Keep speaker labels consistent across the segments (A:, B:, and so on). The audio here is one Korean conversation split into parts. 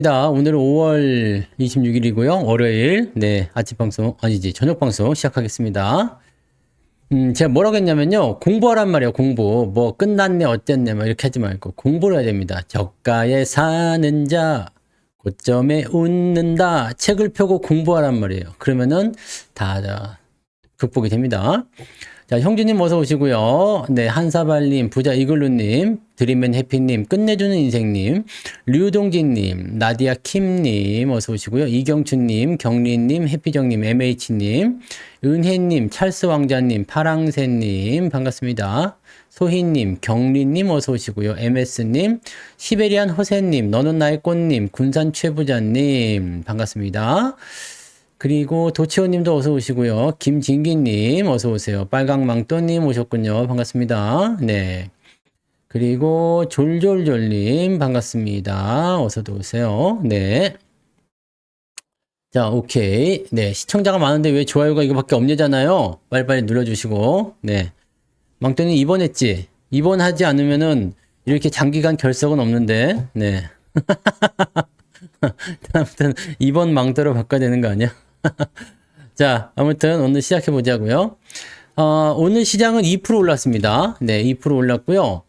A: 오늘은 5월 26일이고요. 월요일, 아침 방송, 아니지, 저녁 방송 시작하겠습니다. 제가 뭐라고 했냐면요. 공부하란 말이에요, 공부. 뭐, 끝났네, 어땠네, 막 이렇게 하지 말고, 공부를 해야 됩니다. 저가에 사는 자, 고점에 웃는다. 책을 펴고 공부하란 말이에요. 그러면은 다 극복이 됩니다. 자, 형주님 어서 오시고요. 한사발님, 부자 이글루님, 드림앤 해피님, 끝내주는 인생님, 류동진님, 나디아 킴님 어서 오시고요. 이경춘님, 경리님, 해피정님, MH님, 은혜님, 찰스 왕자님, 파랑새님 반갑습니다. 소희님, 경리님 어서 오시고요. MS님, 시베리안 허세님, 너는 나의 꽃님, 군산 최부자님 반갑습니다. 그리고 도치호님도 어서 오시고요. 김진기님 어서 오세요. 빨강망토님 오셨군요. 반갑습니다. 네. 그리고 졸졸졸님 반갑습니다. 어서도 오세요. 네. 자, 오케이. 네. 시청자가 많은데 왜 좋아요가 이거밖에 없냐잖아요. 빨리빨리 눌러주시고. 네. 망토님 입원했지? 입원하지 않으면은 이렇게 장기간 결석은 없는데. 네. 아무튼 입원 망토로 바꿔야 되는 거 아니야? 자, 아무튼 오늘 시작해 보자고요. 오늘 시장은 2% 올랐습니다. 네, 2% 올랐고요.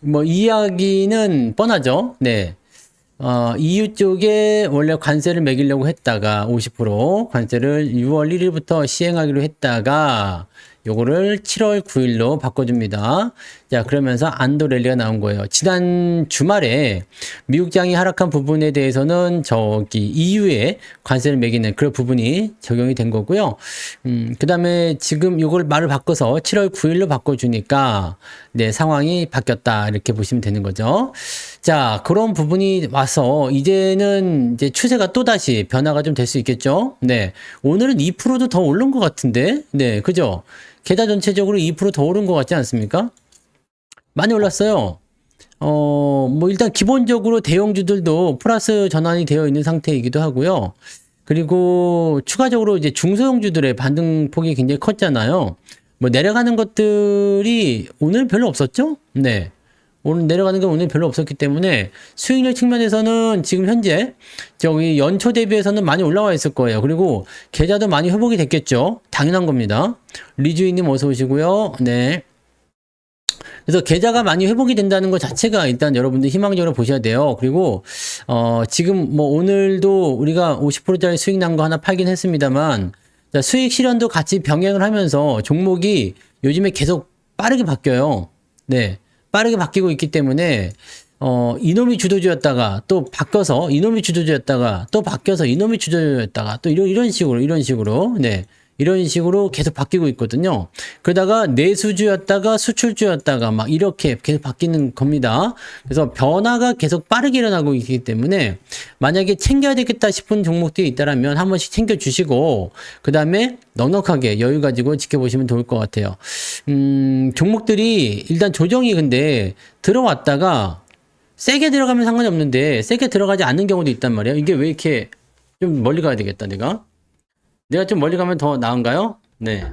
A: 뭐 이야기는 뻔하죠. 네. EU 쪽에 원래 관세를 매기려고 했다가 50% 관세를 6월 1일부터 시행하기로 했다가 요거를 7월 9일로 바꿔줍니다. 자, 그러면서 안도 랠리가 나온 거예요. 지난 주말에 미국장이 하락한 부분에 대해서는 EU에 관세를 매기는 그런 부분이 적용이 된 거고요. 그 다음에 지금 요걸 말을 바꿔서 7월 9일로 바꿔주니까 네, 상황이 바뀌었다. 이렇게 보시면 되는 거죠. 자, 그런 부분이 와서 이제는 이제 추세가 또다시 변화가 좀 될 수 있겠죠. 네. 오늘은 2%도 더 오른 것 같은데. 네, 그죠? 계좌 전체적으로 2%더 오른 것 같지 않습니까? 많이 올랐어요. 뭐 일단 기본적으로 대형주들도 플러스 전환이 되어 있는 상태이기도 하고요. 그리고 추가적으로 이제 중소형주들의 반등폭이 굉장히 컸잖아요. 뭐 내려가는 것들이 오늘 별로 없었죠? 네. 오늘 내려가는 건 오늘 별로 없었기 때문에 수익률 측면에서는 지금 현재 연초 대비해서는 많이 올라와 있을 거예요. 그리고 계좌도 많이 회복이 됐겠죠. 당연한 겁니다. 리주인님 어서 오시고요. 네. 그래서 계좌가 많이 회복이 된다는 것 자체가 일단 여러분들 희망적으로 보셔야 돼요. 그리고 지금 뭐 오늘도 우리가 50%짜리 수익 난 거 하나 팔긴 했습니다만 수익 실현도 같이 병행을 하면서 종목이 요즘에 계속 빠르게 바뀌어요. 네. 빠르게 바뀌고 있기 때문에 이놈이 주도주였다가 또 바뀌어서 이놈이 주도주였다가 또 바뀌어서 이놈이 주도주였다가 또 이런 식으로 네. 이런 식으로 계속 바뀌고 있거든요. 그러다가 내수주였다가 수출주였다가 막 이렇게 계속 바뀌는 겁니다. 그래서 변화가 계속 빠르게 일어나고 있기 때문에 만약에 챙겨야 되겠다 싶은 종목들이 있다라면 한 번씩 챙겨 주시고 그 다음에 넉넉하게 여유 가지고 지켜보시면 좋을 것 같아요. 종목들이 일단 조정이 근데 들어왔다가 세게 들어가면 상관이 없는데 세게 들어가지 않는 경우도 있단 말이에요. 이게 왜 이렇게 좀 멀리 가야 되겠다 내가 좀 멀리 가면 더 나은가요? 네.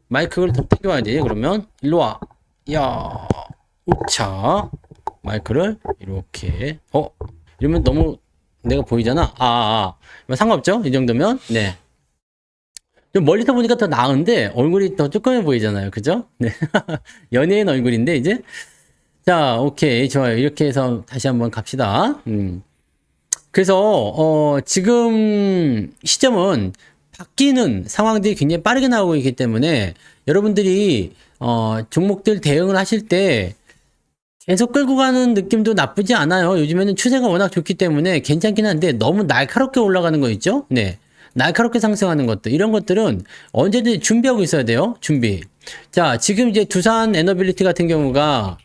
A: 마이크를 더 땡겨야지. 그러면 일로 와. 야, 우차. 마이크를 이렇게. 이러면 너무 내가 보이잖아. 상관없죠? 이 정도면. 네. 좀 멀리서 보니까 더 나은데 얼굴이 더 조그매 보이잖아요. 그죠? 네. 연예인 얼굴인데 이제. 자, 오케이. 좋아요. 이렇게 해서 다시 한번 갑시다. 그래서 지금 시점은 바뀌는 상황들이 굉장히 빠르게 나오고 있기 때문에 여러분들이 종목들 대응을 하실 때 계속 끌고 가는 느낌도 나쁘지 않아요. 요즘에는 추세가 워낙 좋기 때문에 괜찮긴 한데 너무 날카롭게 올라가는 거 있죠? 네. 날카롭게 상승하는 것들 이런 것들은 언제든지 준비하고 있어야 돼요. 준비. 자, 지금 이제 두산 에너빌리티 같은 경우가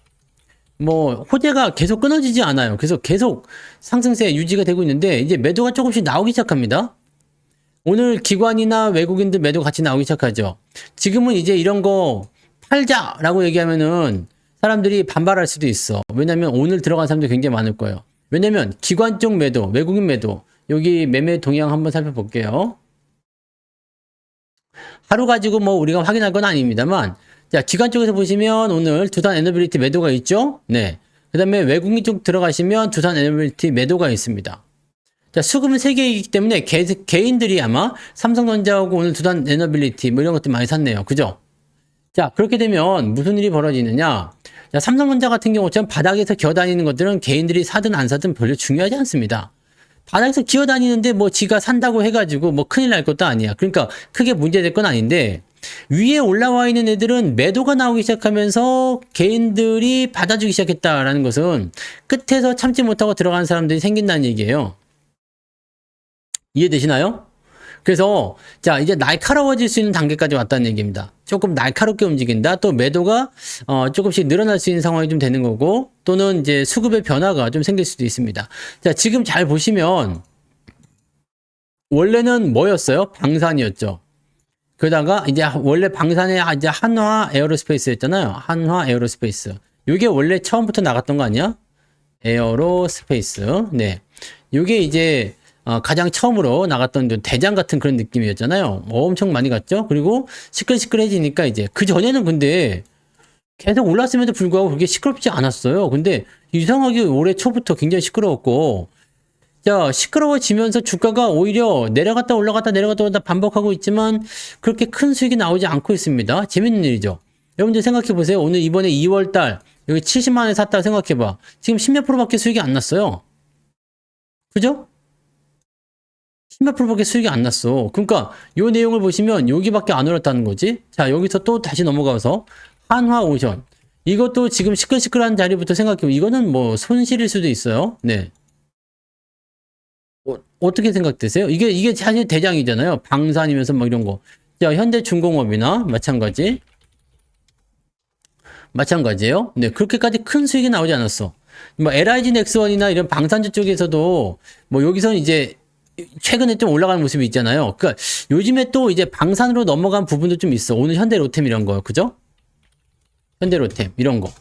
A: 뭐 호재가 계속 끊어지지 않아요. 그래서 계속 상승세 유지가 되고 있는데 이제 매도가 조금씩 나오기 시작합니다. 오늘 기관이나 외국인들 매도 같이 나오기 시작하죠. 지금은 이제 이런 거 팔자라고 얘기하면은 사람들이 반발할 수도 있어. 왜냐면 오늘 들어간 사람들이 굉장히 많을 거예요. 왜냐면 기관 쪽 매도, 외국인 매도. 여기 매매 동향 한번 살펴볼게요. 하루 가지고 뭐 우리가 확인할 건 아닙니다만 자, 기관 쪽에서 보시면 오늘 두산 에너빌리티 매도가 있죠? 네. 그 다음에 외국인 쪽 들어가시면 두산 에너빌리티 매도가 있습니다. 자, 수급은 3개이기 때문에 개인들이 아마 삼성전자하고 오늘 두산 에너빌리티 뭐 이런 것들 많이 샀네요. 그죠? 자, 그렇게 되면 무슨 일이 벌어지느냐? 자, 삼성전자 같은 경우처럼 바닥에서 기어다니는 것들은 개인들이 사든 안 사든 별로 중요하지 않습니다. 바닥에서 기어다니는데 뭐 지가 산다고 해가지고 뭐 큰일 날 것도 아니야. 그러니까 크게 문제될 건 아닌데 위에 올라와 있는 애들은 매도가 나오기 시작하면서 개인들이 받아주기 시작했다라는 것은 끝에서 참지 못하고 들어가는 사람들이 생긴다는 얘기예요. 이해되시나요? 그래서 자, 이제 날카로워질 수 있는 단계까지 왔다는 얘기입니다. 조금 날카롭게 움직인다. 또 매도가 조금씩 늘어날 수 있는 상황이 좀 되는 거고, 또는 이제 수급의 변화가 좀 생길 수도 있습니다. 자, 지금 잘 보시면 원래는 뭐였어요? 방산이었죠. 그러다가 이제 원래 방산에 이제 한화 에어로스페이스였잖아요. 한화 에어로스페이스. 이게 원래 처음부터 나갔던 거 아니야? 에어로스페이스. 네. 이게 이제 가장 처음으로 나갔던 대장 같은 그런 느낌이었잖아요. 엄청 많이 갔죠? 그리고 시끌시끌해지니까 이제 그 전에는 근데 계속 올랐음에도 불구하고 그렇게 시끄럽지 않았어요. 근데 이상하게 올해 초부터 굉장히 시끄러웠고, 자, 시끄러워지면서 주가가 오히려 내려갔다 올라갔다 내려갔다 올라갔다 반복하고 있지만 그렇게 큰 수익이 나오지 않고 있습니다. 재밌는 일이죠. 여러분들 생각해 보세요. 오늘 이번에 2월 달 여기 70만 원에 샀다 생각해 봐. 지금 10몇 프로밖에 수익이 안 났어요. 그죠? 10몇 프로밖에 수익이 안 났어. 그러니까 요 내용을 보시면 여기밖에 안 올랐다는 거지. 자, 여기서 또 다시 넘어가서 한화오션. 이것도 지금 시끌시끌한 자리부터 생각해보면 이거는 뭐 손실일 수도 있어요. 네. 어떻게 생각되세요? 이게 사실 대장이잖아요. 방산이면서 뭐 이런 거. 자, 현대중공업이나 마찬가지예요. 네, 그렇게까지 큰 수익이 나오지 않았어. 뭐 LIG 넥스원이나 이런 방산주 쪽에서도 뭐 여기서는 이제 최근에 좀 올라가는 모습이 있잖아요. 그러니까 요즘에 또 이제 방산으로 넘어간 부분도 좀 있어. 오늘 현대로템 이런 거, 그죠? 현대로템 이런 거.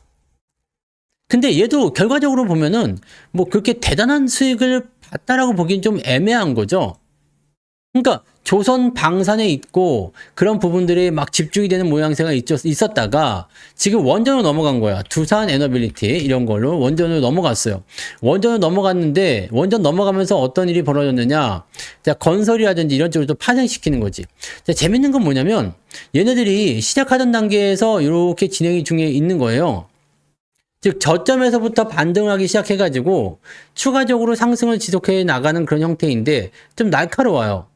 A: 근데 얘도 결과적으로 보면은 뭐 그렇게 대단한 수익을 봤다라고 보기엔 좀 애매한 거죠. 그러니까 조선 방산에 있고 그런 부분들이 막 집중이 되는 모양새가 있었다가 지금 원전으로 넘어간 거야. 두산 에너빌리티 이런 걸로 원전으로 넘어갔어요. 원전으로 넘어갔는데 원전 넘어가면서 어떤 일이 벌어졌느냐. 자, 건설이라든지 이런 쪽으로 또 파생시키는 거지. 자, 재밌는 건 뭐냐면 얘네들이 시작하던 단계에서 이렇게 진행이 중에 있는 거예요. 즉 저점에서부터 반등을 하기 시작해가지고 추가적으로 상승을 지속해 나가는 그런 형태인데 좀 날카로워요.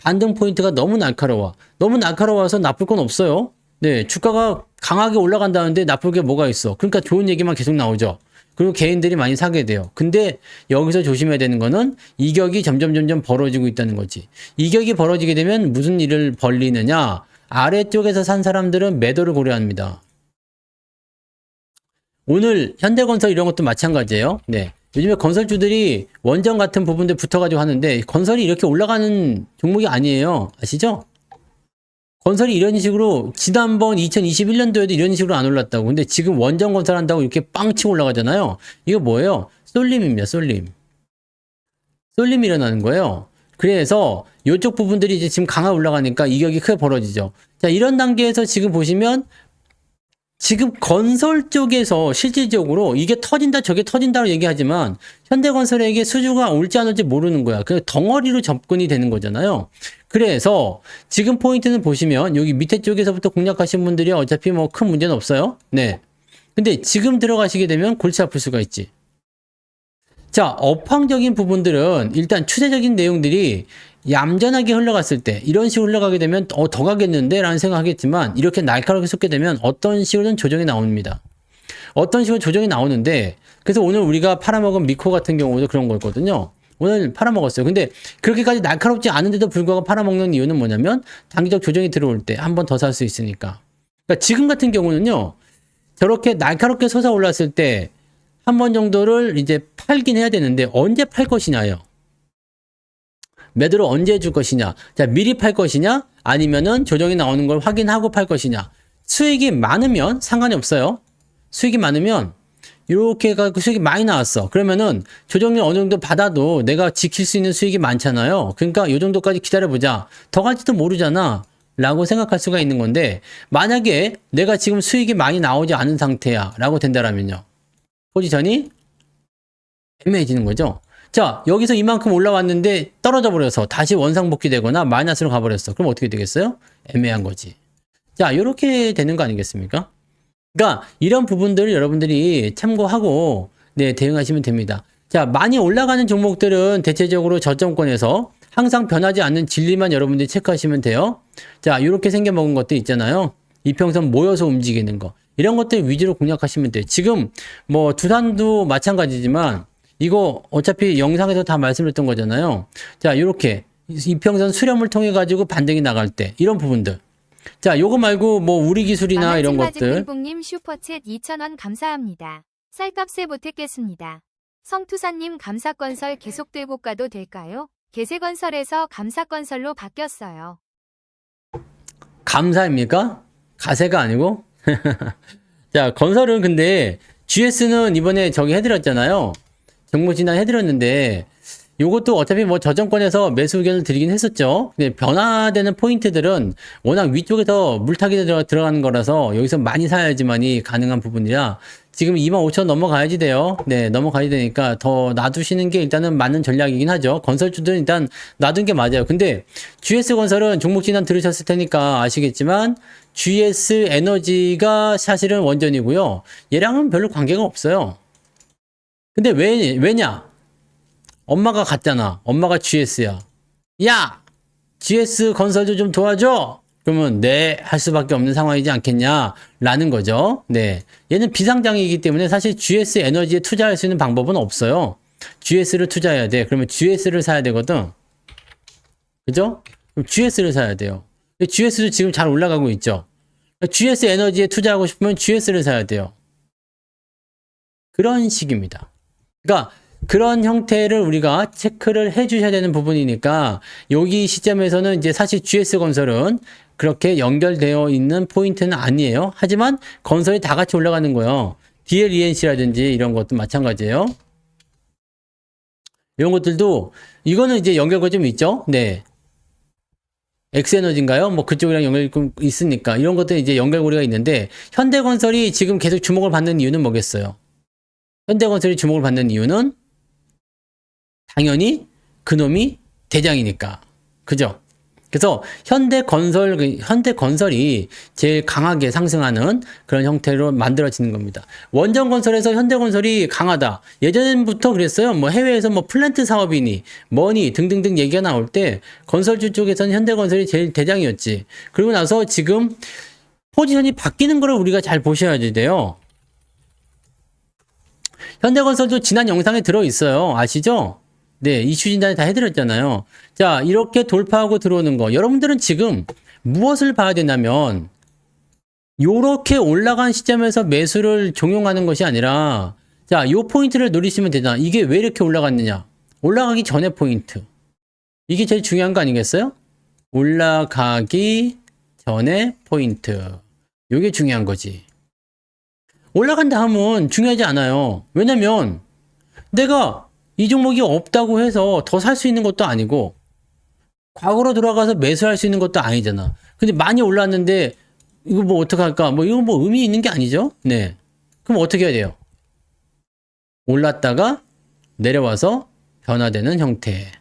A: 반등 포인트가 너무 날카로워. 너무 날카로워서 나쁠 건 없어요. 네, 주가가 강하게 올라간다는데 나쁠 게 뭐가 있어. 그러니까 좋은 얘기만 계속 나오죠. 그리고 개인들이 많이 사게 돼요. 근데 여기서 조심해야 되는 거는 이격이 점점 벌어지고 있다는 거지. 이격이 벌어지게 되면 무슨 일을 벌리느냐. 아래쪽에서 산 사람들은 매도를 고려합니다. 오늘 현대건설 이런 것도 마찬가지예요. 네. 요즘에 건설주들이 원전 같은 부분들 붙어가지고 하는데 건설이 이렇게 올라가는 종목이 아니에요. 아시죠? 건설이 이런 식으로 지난번 2021년도에도 이런 식으로 안 올랐다고. 근데 지금 원전 건설한다고 이렇게 빵 치고 올라가잖아요. 이거 뭐예요? 쏠림입니다. 쏠림이 일어나는 거예요. 그래서 이쪽 부분들이 이제 지금 강하게 올라가니까 이격이 크게 벌어지죠. 자, 이런 단계에서 지금 보시면 지금 건설 쪽에서 실질적으로 이게 터진다 저게 터진다고 얘기하지만 현대건설에게 수주가 올지 안 올지 모르는 거야. 그 덩어리로 접근이 되는 거잖아요. 그래서 지금 포인트는 보시면 여기 밑에 쪽에서부터 공략하신 분들이 어차피 뭐 큰 문제는 없어요. 네. 근데 지금 들어가시게 되면 골치 아플 수가 있지. 자, 업황적인 부분들은 일단 추세적인 내용들이 얌전하게 흘러갔을 때 이런 식으로 흘러가게 되면 더 가겠는데 라는 생각하겠지만 이렇게 날카롭게 쏟게 되면 어떤 식으로는 조정이 나옵니다. 어떤 식으로 조정이 나오는데 그래서 오늘 우리가 팔아먹은 미코 같은 경우도 그런 거였거든요. 오늘 팔아먹었어요. 근데 그렇게까지 날카롭지 않은데도 불구하고 팔아먹는 이유는 뭐냐면 단기적 조정이 들어올 때 한 번 더 살 수 있으니까. 그러니까 지금 같은 경우는요. 저렇게 날카롭게 솟아올랐을 때 한 번 정도를 이제 팔긴 해야 되는데 언제 팔 것이냐요. 매도를 언제 해줄 것이냐. 자, 미리 팔 것이냐 아니면은 조정이 나오는 걸 확인하고 팔 것이냐. 수익이 많으면 상관이 없어요. 수익이 많으면 이렇게 해가지고 수익이 많이 나왔어. 그러면은 조정이 어느 정도 받아도 내가 지킬 수 있는 수익이 많잖아요. 그러니까 이 정도까지 기다려보자. 더 갈지도 모르잖아 라고 생각할 수가 있는 건데 만약에 내가 지금 수익이 많이 나오지 않은 상태야 라고 된다라면요. 포지션이 애매해지는 거죠. 자, 여기서 이만큼 올라왔는데 떨어져 버려서 다시 원상복귀 되거나 마이너스로 가버렸어. 그럼 어떻게 되겠어요? 애매한 거지. 자, 이렇게 되는 거 아니겠습니까? 그러니까 이런 부분들을 여러분들이 참고하고 네, 대응하시면 됩니다. 자, 많이 올라가는 종목들은 대체적으로 저점권에서 항상 변하지 않는 진리만 여러분들이 체크하시면 돼요. 자, 이렇게 생겨먹은 것도 있잖아요. 이평선 모여서 움직이는 거. 이런 것들 위주로 공략하시면 돼요. 지금 뭐 두산도 마찬가지지만 이거 어차피 영상에서 다 말씀드렸던 거잖아요. 자, 이렇게 이평선 수렴을 통해 가지고 반등이 나갈 때 이런 부분들. 자, 요거 말고 뭐 우리 기술이나 이런 것들.
B: 님 슈퍼챗 2,000원 감사합니다. 쌀값에 보탰겠습니다. 성투사님 감사건설 계속 들고 가도 될까요? 개세건설에서 감사건설로 바뀌었어요.
A: 감사입니까? 가세가 아니고? 자, 건설은 근데 GS는 이번에 저기 해드렸잖아요. 정보 진단 해드렸는데 요것도 어차피 뭐 저점권에서 매수 의견을 드리긴 했었죠. 근데 변화되는 포인트들은 워낙 위쪽에서 물타기 들어가는 거라서 여기서 많이 사야지만이 가능한 부분이라 지금 25,000 넘어가야지 돼요. 네, 넘어가야 되니까 더 놔두시는 게 일단은 맞는 전략이긴 하죠. 건설주들은 일단 놔둔 게 맞아요. 근데 GS건설은 종목 진단 들으셨을 테니까 아시겠지만 GS 에너지가 사실은 원전이고요. 얘랑은 별로 관계가 없어요. 근데 왜냐? 엄마가 같잖아. 엄마가 GS야. 야! GS 건설도 좀 도와줘! 그러면 네, 할 수밖에 없는 상황이지 않겠냐? 라는 거죠. 네. 얘는 비상장이기 때문에 사실 GS 에너지에 투자할 수 있는 방법은 없어요. GS를 투자해야 돼. 그러면 GS를 사야 되거든. 그죠? 그럼 GS를 사야 돼요. GS도 지금 잘 올라가고 있죠. GS 에너지에 투자하고 싶으면 GS를 사야 돼요. 그런 식입니다. 그러니까 그런 형태를 우리가 체크를 해 주셔야 되는 부분이니까 여기 시점에서는 이제 사실 GS건설은 그렇게 연결되어 있는 포인트는 아니에요. 하지만 건설이 다 같이 올라가는 거예요. DLENC라든지 이런 것도 마찬가지예요. 이런 것들도 이거는 이제 연결고리 좀 있죠. 네. 엑스에너지인가요? 뭐 그쪽이랑 연결이 있으니까 이런 것들 이제 연결고리가 있는데 현대건설이 지금 계속 주목을 받는 이유는 뭐겠어요? 현대건설이 주목을 받는 이유는 당연히 그놈이 대장이니까. 그죠? 그래서 현대건설이 제일 강하게 상승하는 그런 형태로 만들어지는 겁니다. 원전건설에서 현대건설이 강하다. 예전부터 그랬어요. 뭐 해외에서 뭐 플랜트 사업이니 뭐니 등등등 얘기가 나올 때 건설주 쪽에서는 현대건설이 제일 대장이었지. 그리고 나서 지금 포지션이 바뀌는 거를 우리가 잘 보셔야 돼요. 현대건설도 지난 영상에 들어있어요. 아시죠? 네, 이슈 진단을 다 해드렸잖아요. 자, 이렇게 돌파하고 들어오는 거. 여러분들은 지금 무엇을 봐야 되냐면, 요렇게 올라간 시점에서 매수를 종용하는 것이 아니라, 자, 요 포인트를 노리시면 되잖아. 이게 왜 이렇게 올라갔느냐? 올라가기 전에 포인트. 이게 제일 중요한 거 아니겠어요? 올라가기 전에 포인트. 요게 중요한 거지. 올라간다 하면 중요하지 않아요. 왜냐면, 내가 이 종목이 없다고 해서 더 살 수 있는 것도 아니고 과거로 돌아가서 매수할 수 있는 것도 아니잖아. 근데 많이 올랐는데 이거 뭐 어떡할까? 뭐 이거 뭐 의미 있는 게 아니죠? 네. 그럼 어떻게 해야 돼요? 올랐다가 내려와서 변화되는 형태.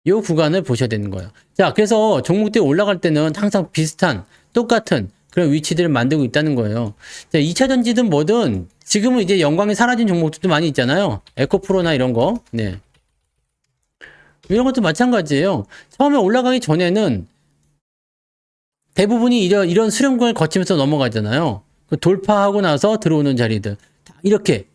A: 이 구간을 보셔야 되는 거예요. 자, 그래서 종목들이 올라갈 때는 항상 비슷한 똑같은 그런 위치들을 만들고 있다는 거예요. 자, 2차 전지든 뭐든 지금은 이제 영광이 사라진 종목들도 많이 있잖아요. 에코프로나 이런 거. 네. 이런 것도 마찬가지예요. 처음에 올라가기 전에는 대부분이 이런 수렴권을 거치면서 넘어가잖아요. 돌파하고 나서 들어오는 자리들. 이렇게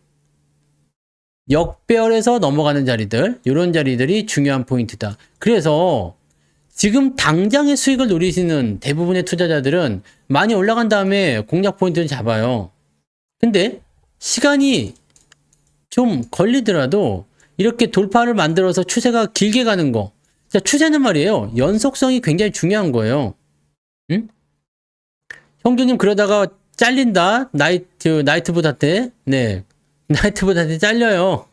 A: 역별에서 넘어가는 자리들, 이런 자리들이 중요한 포인트다. 그래서 지금 당장의 수익을 노리시는 대부분의 투자자들은 많이 올라간 다음에 공략 포인트를 잡아요. 근데 시간이 좀 걸리더라도 이렇게 돌파를 만들어서 추세가 길게 가는 거. 자, 추세는 말이에요. 연속성이 굉장히 중요한 거예요. 응? 형주님 그러다가 잘린다. 나이트보다한테. 네. 나이트보다한테 잘려요.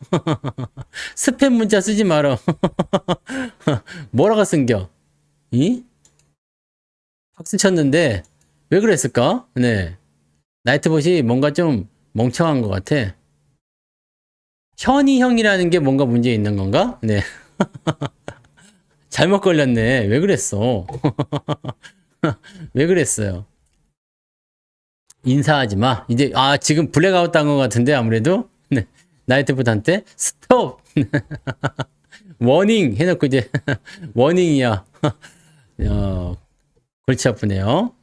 A: 스팸 문자 쓰지 말어. 뭐라고 쓴겨? 이? 박수 쳤는데 왜 그랬을까? 네. 나이트봇이 뭔가 좀 멍청한 것 같아. 현이형이라는 게 뭔가 문제 있는 건가? 네. 잘못 걸렸네. 왜 그랬어? 왜 그랬어요? 인사하지 마. 이제, 지금 블랙아웃 딴 것 같은데, 아무래도. 네. 나이트보드한테, 스톱! 워닝! 해놓고 이제, 워닝이야. 골치 아프네요.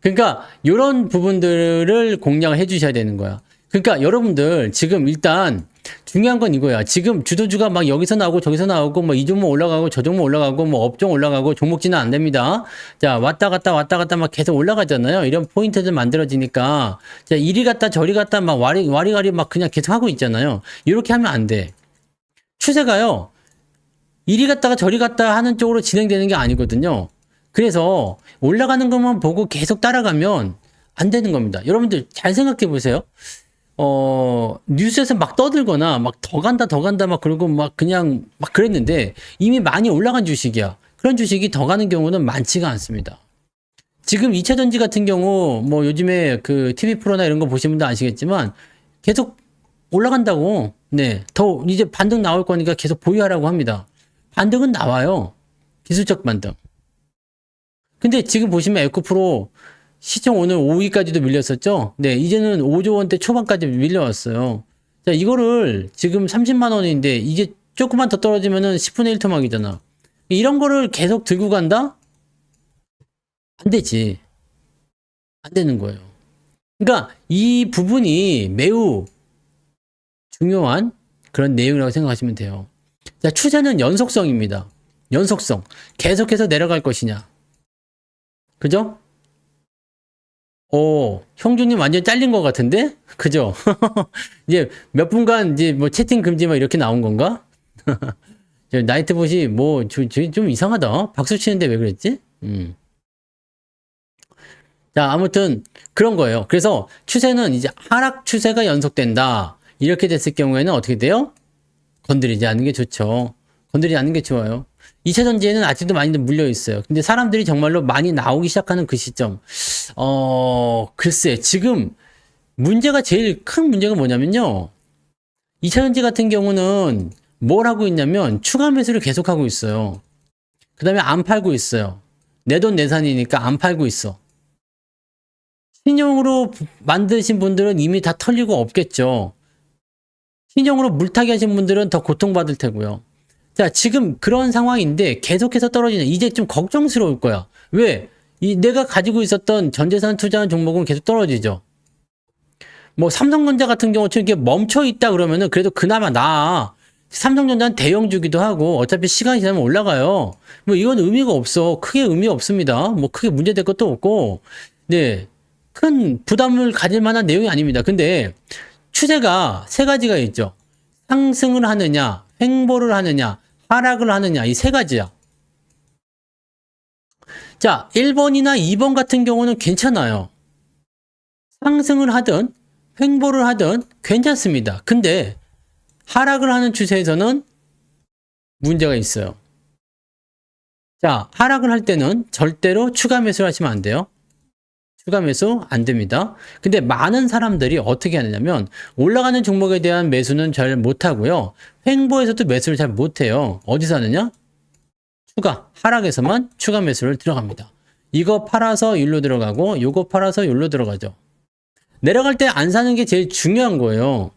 A: 그러니까, 요런 부분들을 공략을 해주셔야 되는 거야. 그러니까, 여러분들, 지금 일단, 중요한 건 이거야. 지금 주도주가 막 여기서 나오고 저기서 나오고 뭐 이 종목 올라가고 저 종목 올라가고 뭐 업종 올라가고 종목지는 안 됩니다. 자, 왔다 갔다 막 계속 올라가잖아요. 이런 포인트들 만들어지니까 자, 이리 갔다 저리 갔다 막 와리가리 막 그냥 계속 하고 있잖아요. 이렇게 하면 안 돼. 추세가요. 이리 갔다가 저리 갔다 하는 쪽으로 진행되는 게 아니거든요. 그래서 올라가는 것만 보고 계속 따라가면 안 되는 겁니다. 여러분들 잘 생각해 보세요. 뉴스에서 막 떠들거나 막 더 간다 막 그러고 막 그냥 막 그랬는데 이미 많이 올라간 주식이야. 그런 주식이 더 가는 경우는 많지가 않습니다. 지금 2차전지 같은 경우 뭐 요즘에 그 TV 프로나 이런 거 보시는 분들 아시겠지만 계속 올라간다고. 네. 더 이제 반등 나올 거니까 계속 보유하라고 합니다. 반등은 나와요. 기술적 반등. 근데 지금 보시면 에코프로 시총 오늘 5위까지도 밀렸었죠? 네, 이제는 5조 원대 초반까지 밀려왔어요. 자, 이거를 지금 30만 원인데 이게 조금만 더 떨어지면은 10분의 1 토막이잖아. 이런 거를 계속 들고 간다? 안 되지. 안 되는 거예요. 그러니까 이 부분이 매우 중요한 그런 내용이라고 생각하시면 돼요. 자, 추세는 연속성입니다. 연속성. 계속해서 내려갈 것이냐. 그죠? 형주님 완전 잘린 것 같은데? 그죠? 이제 몇 분간 이제 뭐 채팅 금지 막 이렇게 나온 건가? 나이트봇이 뭐 좀 이상하다. 박수 치는데 왜 그랬지? 자, 아무튼 그런 거예요. 그래서 추세는 이제 하락 추세가 연속된다. 이렇게 됐을 경우에는 어떻게 돼요? 건드리지 않는 게 좋죠. 건드리지 않는 게 좋아요. 2차 전지에는 아직도 많이 물려 있어요. 근데 사람들이 정말로 많이 나오기 시작하는 그 시점. 글쎄, 지금 문제가 제일 큰 문제가 뭐냐면요. 2차 전지 같은 경우는 뭘 하고 있냐면 추가 매수를 계속하고 있어요. 그 다음에 안 팔고 있어요. 내 돈 내산이니까 안 팔고 있어. 신용으로 만드신 분들은 이미 다 털리고 없겠죠. 신용으로 물타기 하신 분들은 더 고통받을 테고요. 자, 지금 그런 상황인데 계속해서 떨어지는, 이제 좀 걱정스러울 거야. 왜? 내가 가지고 있었던 전재산 투자한 종목은 계속 떨어지죠. 뭐 삼성전자 같은 경우처럼 이렇게 멈춰 있다 그러면은 그래도 그나마 나아. 삼성전자는 대형주기도 하고 어차피 시간이 지나면 올라가요. 뭐 이건 의미가 없어. 크게 의미 없습니다. 뭐 크게 문제될 것도 없고. 네. 큰 부담을 가질 만한 내용이 아닙니다. 근데 추세가 세 가지가 있죠. 상승을 하느냐, 횡보를 하느냐, 하락을 하느냐, 이 세 가지야. 자, 1번이나 2번 같은 경우는 괜찮아요. 상승을 하든 횡보를 하든 괜찮습니다. 근데 하락을 하는 추세에서는 문제가 있어요. 자, 하락을 할 때는 절대로 추가 매수를 하시면 안 돼요. 추가 매수 안 됩니다. 근데 많은 사람들이 어떻게 하느냐면 올라가는 종목에 대한 매수는 잘 못하고요. 횡보에서도 매수를 잘 못해요. 어디서 하느냐? 하락에서만 추가 매수를 들어갑니다. 이거 팔아서 일로 들어가고 이거 팔아서 일로 들어가죠. 내려갈 때 안 사는 게 제일 중요한 거예요.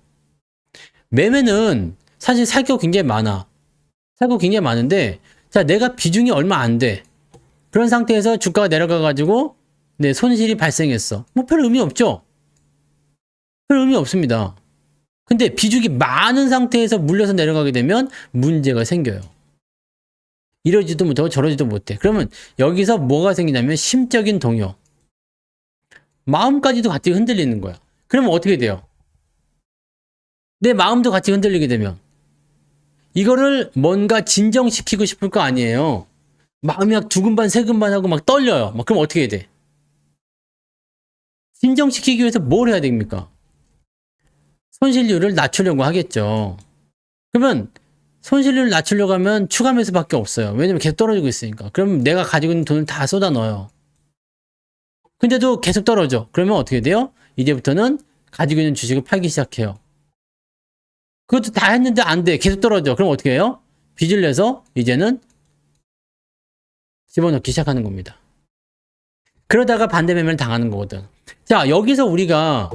A: 매매는 사실 살 거 굉장히 많아. 살 거 굉장히 많은데 자, 내가 비중이 얼마 안 돼. 그런 상태에서 주가가 내려가가지고 네, 손실이 발생했어. 뭐 별 의미 없죠? 별 의미 없습니다. 근데 비중이 많은 상태에서 물려서 내려가게 되면 문제가 생겨요. 이러지도 못하고 저러지도 못해. 그러면 여기서 뭐가 생기냐면 심적인 동요. 마음까지도 같이 흔들리는 거야. 그러면 어떻게 돼요? 내 마음도 같이 흔들리게 되면 이거를 뭔가 진정시키고 싶을 거 아니에요. 마음이 막 두근반 세근반 하고 막 떨려요. 막 그럼 어떻게 해야 돼? 진정시키기 위해서 뭘 해야 됩니까? 손실률을 낮추려고 하겠죠. 그러면 손실률을 낮추려고 하면 추가 매수밖에 없어요. 왜냐면 계속 떨어지고 있으니까. 그럼 내가 가지고 있는 돈을 다 쏟아 넣어요. 근데도 계속 떨어져. 그러면 어떻게 돼요? 이제부터는 가지고 있는 주식을 팔기 시작해요. 그것도 다 했는데 안 돼. 계속 떨어져. 그럼 어떻게 해요? 빚을 내서 이제는 집어넣기 시작하는 겁니다. 그러다가 반대 매매를 당하는 거거든. 자, 여기서 우리가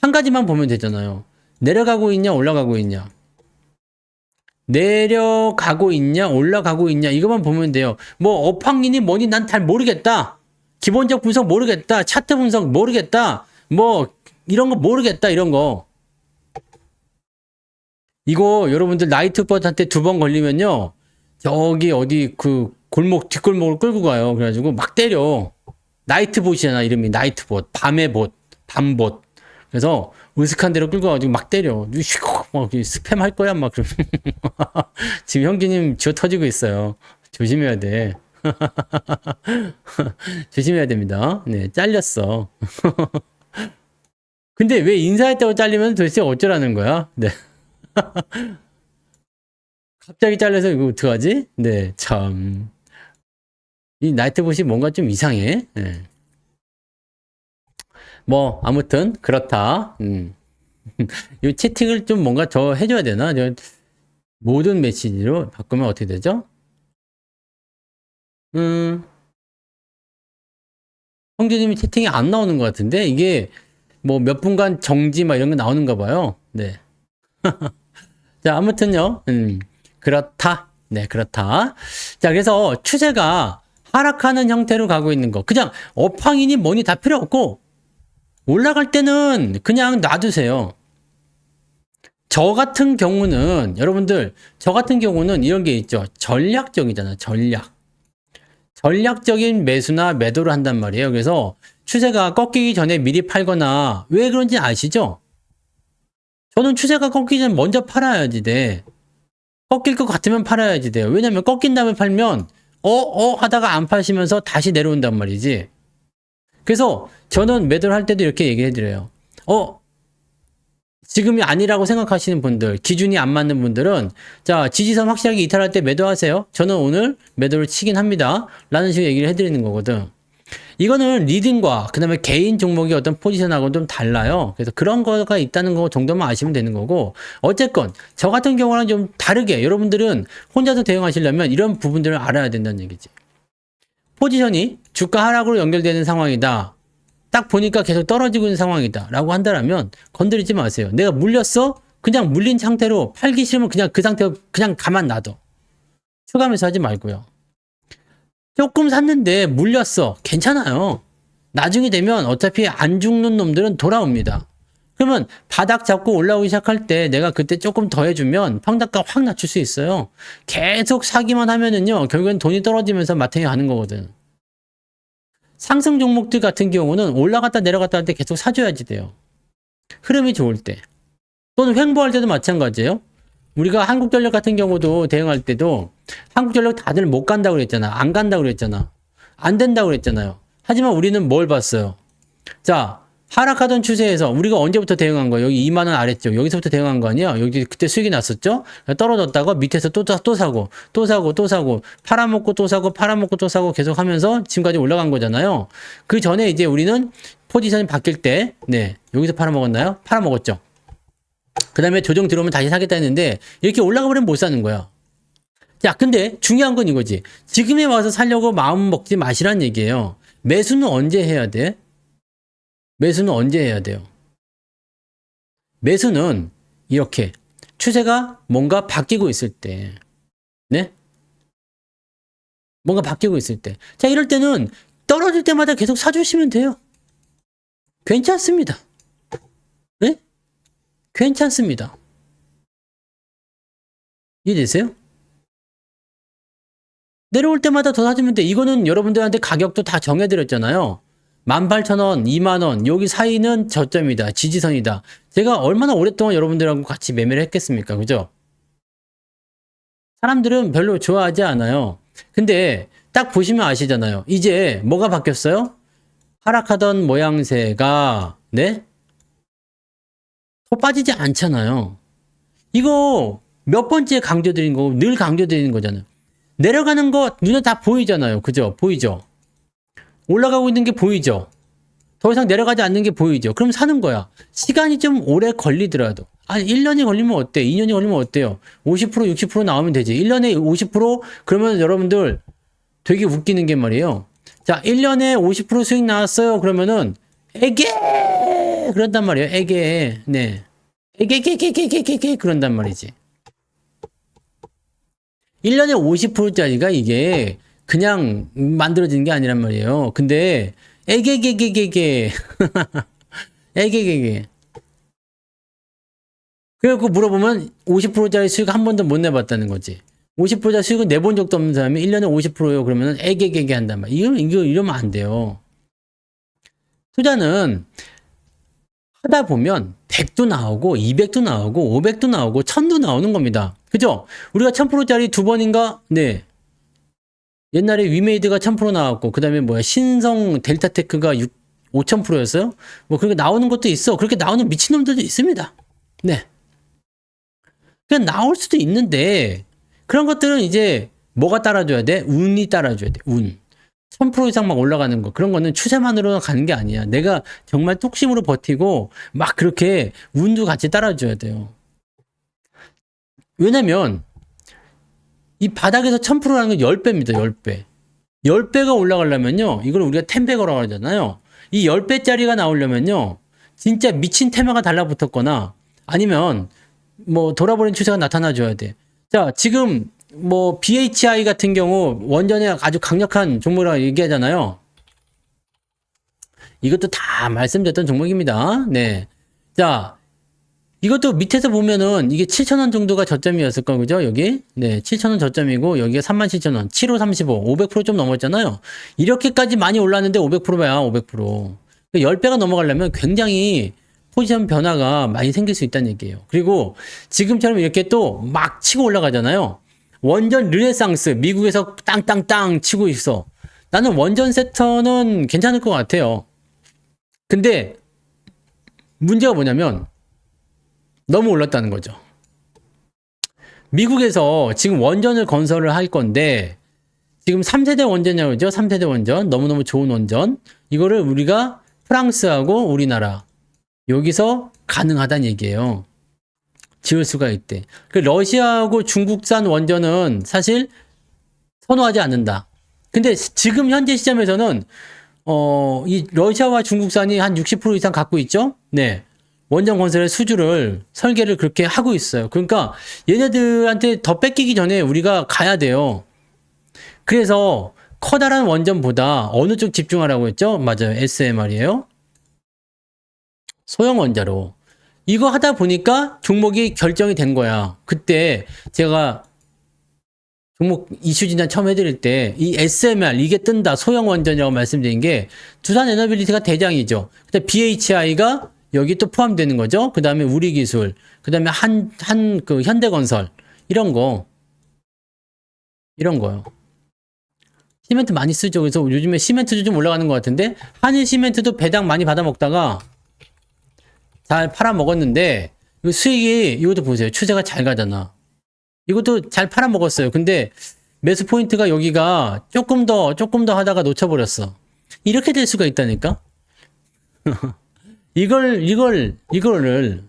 A: 한 가지만 보면 되잖아요. 내려가고 있냐, 올라가고 있냐. 내려가고 있냐, 올라가고 있냐. 이것만 보면 돼요. 뭐, 업황이니 뭐니 난 잘 모르겠다. 기본적 분석 모르겠다. 차트 분석 모르겠다. 뭐, 이런 거 모르겠다. 이런 거. 이거 여러분들 나이트봇한테 2번 걸리면요. 저기 어디 그 골목, 뒷골목을 끌고 가요. 그래가지고 막 때려. 나이트봇이잖아. 이름이 나이트봇. 밤의 봇. 밤봇. 그래서 으슥한 데로 끌고 가가지고 막 때려. 막 스팸 할 거야. 막 그러면. 지금 형기님 쥐어 터지고 있어요. 조심해야 돼. 조심해야 됩니다. 네, 잘렸어. 근데 왜 인사했다고 잘리면 도대체 어쩌라는 거야? 네. 갑자기 잘려서 이거 어떡하지? 네, 참. 이 나이트봇이 뭔가 좀 이상해. 네. 뭐, 아무튼, 그렇다. 이 채팅을 좀 뭔가 더 해줘야 되나? 모든 메시지로 바꾸면 어떻게 되죠? 형제님이 채팅이 안 나오는 것 같은데, 이게 뭐 몇 분간 정지 막 이런 거 나오는가 봐요. 네. 자, 아무튼요. 그렇다. 네, 그렇다. 자, 그래서 추세가 하락하는 형태로 가고 있는 거. 그냥 업황이니 뭐니 다 필요 없고, 올라갈 때는 그냥 놔두세요. 저 같은 경우는, 여러분들, 저 같은 경우는 이런 게 있죠. 전략적이잖아, 전략. 전략적인 매수나 매도를 한단 말이에요. 그래서 추세가 꺾이기 전에 미리 팔거나, 왜 그런지 아시죠? 저는 추세가 꺾이기 전에 먼저 팔아야지 돼. 꺾일 것 같으면 팔아야지 돼요. 왜냐면 꺾인 다음에 팔면, 하다가 안 파시면서 다시 내려온단 말이지. 그래서 저는 매도를 할 때도 이렇게 얘기해 드려요. 지금이 아니라고 생각하시는 분들, 기준이 안 맞는 분들은, 자, 지지선 확실하게 이탈할 때 매도하세요. 저는 오늘 매도를 치긴 합니다. 라는 식으로 얘기를 해드리는 거거든. 이거는 리딩과 그 다음에 개인 종목의 어떤 포지션하고는 좀 달라요. 그래서 그런 거가 있다는 거 정도만 아시면 되는 거고, 어쨌건 저 같은 경우는 좀 다르게 여러분들은 혼자서 대응하시려면 이런 부분들을 알아야 된다는 얘기지. 포지션이 주가 하락으로 연결되는 상황이다. 딱 보니까 계속 떨어지고 있는 상황이다 라고 한다면 건드리지 마세요. 내가 물렸어? 그냥 물린 상태로 팔기 싫으면 그냥 그 상태로 그냥 가만 놔둬. 추가 매수하지 말고요. 조금 샀는데 물렸어. 괜찮아요. 나중에 되면 어차피 안 죽는 놈들은 돌아옵니다. 그러면 바닥 잡고 올라오기 시작할 때 내가 그때 조금 더 해주면 평단가 확 낮출 수 있어요. 계속 사기만 하면은요, 결국엔 돈이 떨어지면서 마탱이 가는 거거든. 상승 종목들 같은 경우는 올라갔다 내려갔다 할 때 계속 사줘야지 돼요. 흐름이 좋을 때. 또는 횡보할 때도 마찬가지예요. 우리가 한국전력 같은 경우도 대응할 때도 한국전력 다들 못 간다고 그랬잖아. 안 간다고 그랬잖아. 안 된다고 그랬잖아요. 하지만 우리는 뭘 봤어요? 자, 하락하던 추세에서 우리가 언제부터 대응한 거예요? 여기 2만 원 아랬죠. 여기서부터 대응한 거 아니야? 여기 그때 수익이 났었죠? 떨어졌다가 밑에서 또 사고, 또 사고, 또 사고, 팔아먹고 또 사고, 팔아먹고 또 사고 계속 하면서 지금까지 올라간 거잖아요. 그 전에 이제 우리는 포지션이 바뀔 때, 네, 여기서 팔아먹었나요? 팔아먹었죠. 그 다음에 조정 들어오면 다시 사겠다 했는데 이렇게 올라가 버리면 못 사는 거야. 자, 근데 중요한 건 이거지. 지금에 와서 살려고 마음 먹지 마시란 얘기예요. 매수는 언제 해야 돼? 매수는 언제 해야 돼요? 매수는 이렇게 추세가 뭔가 바뀌고 있을 때, 네? 뭔가 바뀌고 있을 때. 자, 이럴 때는 떨어질 때마다 계속 사주시면 돼요. 괜찮습니다. 네? 괜찮습니다. 이해되세요? 내려올 때마다 더 사주면 돼. 이거는 여러분들한테 가격도 다 정해드렸잖아요. 18,000원, 2만원, 여기 사이는 저점이다. 지지선이다. 제가 얼마나 오랫동안 여러분들하고 같이 매매를 했겠습니까? 그죠? 사람들은 별로 좋아하지 않아요. 근데 딱 보시면 아시잖아요. 이제 뭐가 바뀌었어요? 하락하던 모양새가, 네? 더 빠지지 않잖아요. 이거 몇 번째 강조드린 거고 늘 강조드리는 거잖아요. 내려가는 거 눈에 다 보이잖아요. 그죠? 보이죠? 올라가고 있는 게 보이죠? 더 이상 내려가지 않는 게 보이죠? 그럼 사는 거야. 시간이 좀 오래 걸리더라도. 아니, 1년이 걸리면 어때? 2년이 걸리면 어때요? 50%, 60% 나오면 되지. 1년에 50%? 그러면 여러분들 되게 웃기는 게 말이에요. 자, 1년에 50% 수익 나왔어요. 그러면은, 에게! 그런단 말이에요. 에게. 네. 에게게게게게게 그런단 말이지. 1년에 50%짜리가 이게 그냥 만들어지는 게 아니란 말이에요. 근데, 에게게게게게. 에게게게. 그래갖고 물어보면 50%짜리 수익 한 번도 못 내봤다는 거지. 50%짜리 수익을 내본 적도 없는 사람이 1년에 50%요. 그러면은 애개개개 한단 말이야. 이러면 안 돼요. 투자는 하다 보면 100도 나오고 200도 나오고 500도 나오고 1000도 나오는 겁니다. 그죠? 우리가 1000%짜리 두 번인가? 네. 옛날에 위메이드가 1000% 나왔고 그 다음에 뭐야 신성 델타테크가 5000%였어요? 뭐 그렇게 나오는 것도 있어. 그렇게 나오는 미친놈들도 있습니다. 네. 그냥 나올 수도 있는데 그런 것들은 이제 뭐가 따라줘야 돼? 운이 따라줘야 돼. 운. 1000% 이상 막 올라가는 거. 그런 거는 추세만으로 가는 게 아니야. 내가 정말 뚝심으로 버티고 막 그렇게 운도 같이 따라줘야 돼요. 왜냐면 이 바닥에서 1000%라는 건 10배입니다. 10배. 10배가 올라가려면요. 이걸 우리가 텐베거라고 하잖아요. 이 10배짜리가 나오려면요. 진짜 미친 테마가 달라붙었거나 아니면 뭐 돌아버린 추세가 나타나줘야 돼. 자, 지금 뭐 BHI 같은 경우 원전에 아주 강력한 종목이라고 얘기하잖아요. 이것도 다 말씀드렸던 종목입니다. 네. 자, 이것도 밑에서 보면은 이게 7,000원 정도가 저점이었을 거 그죠? 여기. 네, 7,000원 저점이고 여기가 37,000원. 7535. 500% 좀 넘었잖아요. 이렇게까지 많이 올랐는데 500%야, 500%. 10배가 넘어가려면 굉장히 포지션 변화가 많이 생길 수 있다는 얘기예요. 그리고 지금처럼 이렇게 또 막 치고 올라가잖아요. 원전 르네상스 미국에서 땅땅땅 치고 있어. 나는 원전 섹터는 괜찮을 것 같아요. 근데 문제가 뭐냐면 너무 올랐다는 거죠. 미국에서 지금 원전을 건설을 할 건데 지금 3세대 원전이라고 그러죠. 3세대 원전. 너무너무 좋은 원전. 이거를 우리가 프랑스하고 우리나라 여기서 가능하다는 얘기예요. 지을 수가 있대. 그 러시아하고 중국산 원전은 사실 선호하지 않는다. 근데 지금 현재 시점에서는 이 러시아와 중국산이 한 60% 이상 갖고 있죠? 네. 원전 건설의 수주를 설계를 그렇게 하고 있어요. 그러니까 얘네들한테 더 뺏기기 전에 우리가 가야 돼요. 그래서 커다란 원전보다 어느 쪽 집중하라고 했죠? 맞아요. SMR이에요. 소형 원자로. 이거 하다 보니까 종목이 결정이 된 거야. 그때 제가 종목 이슈 진단 처음 해드릴 때 이 SMR 이게 뜬다. 소형 원전이라고 말씀드린 게 두산 에너빌리티가 대장이죠. 근데 BHI가 여기 또 포함되는 거죠. 그 다음에 우리기술, 그 다음에 그 현대건설 이런 거요. 시멘트 많이 쓰죠. 그래서 요즘에 시멘트도 좀 올라가는 것 같은데 한일 시멘트도 배당 많이 받아 먹다가 잘 팔아먹었는데 수익이 이것도 보세요. 추세가 잘 가잖아. 이것도 잘 팔아먹었어요. 근데 매수 포인트가 여기가 조금 더 하다가 놓쳐버렸어. 이렇게 될 수가 있다니까? 이거를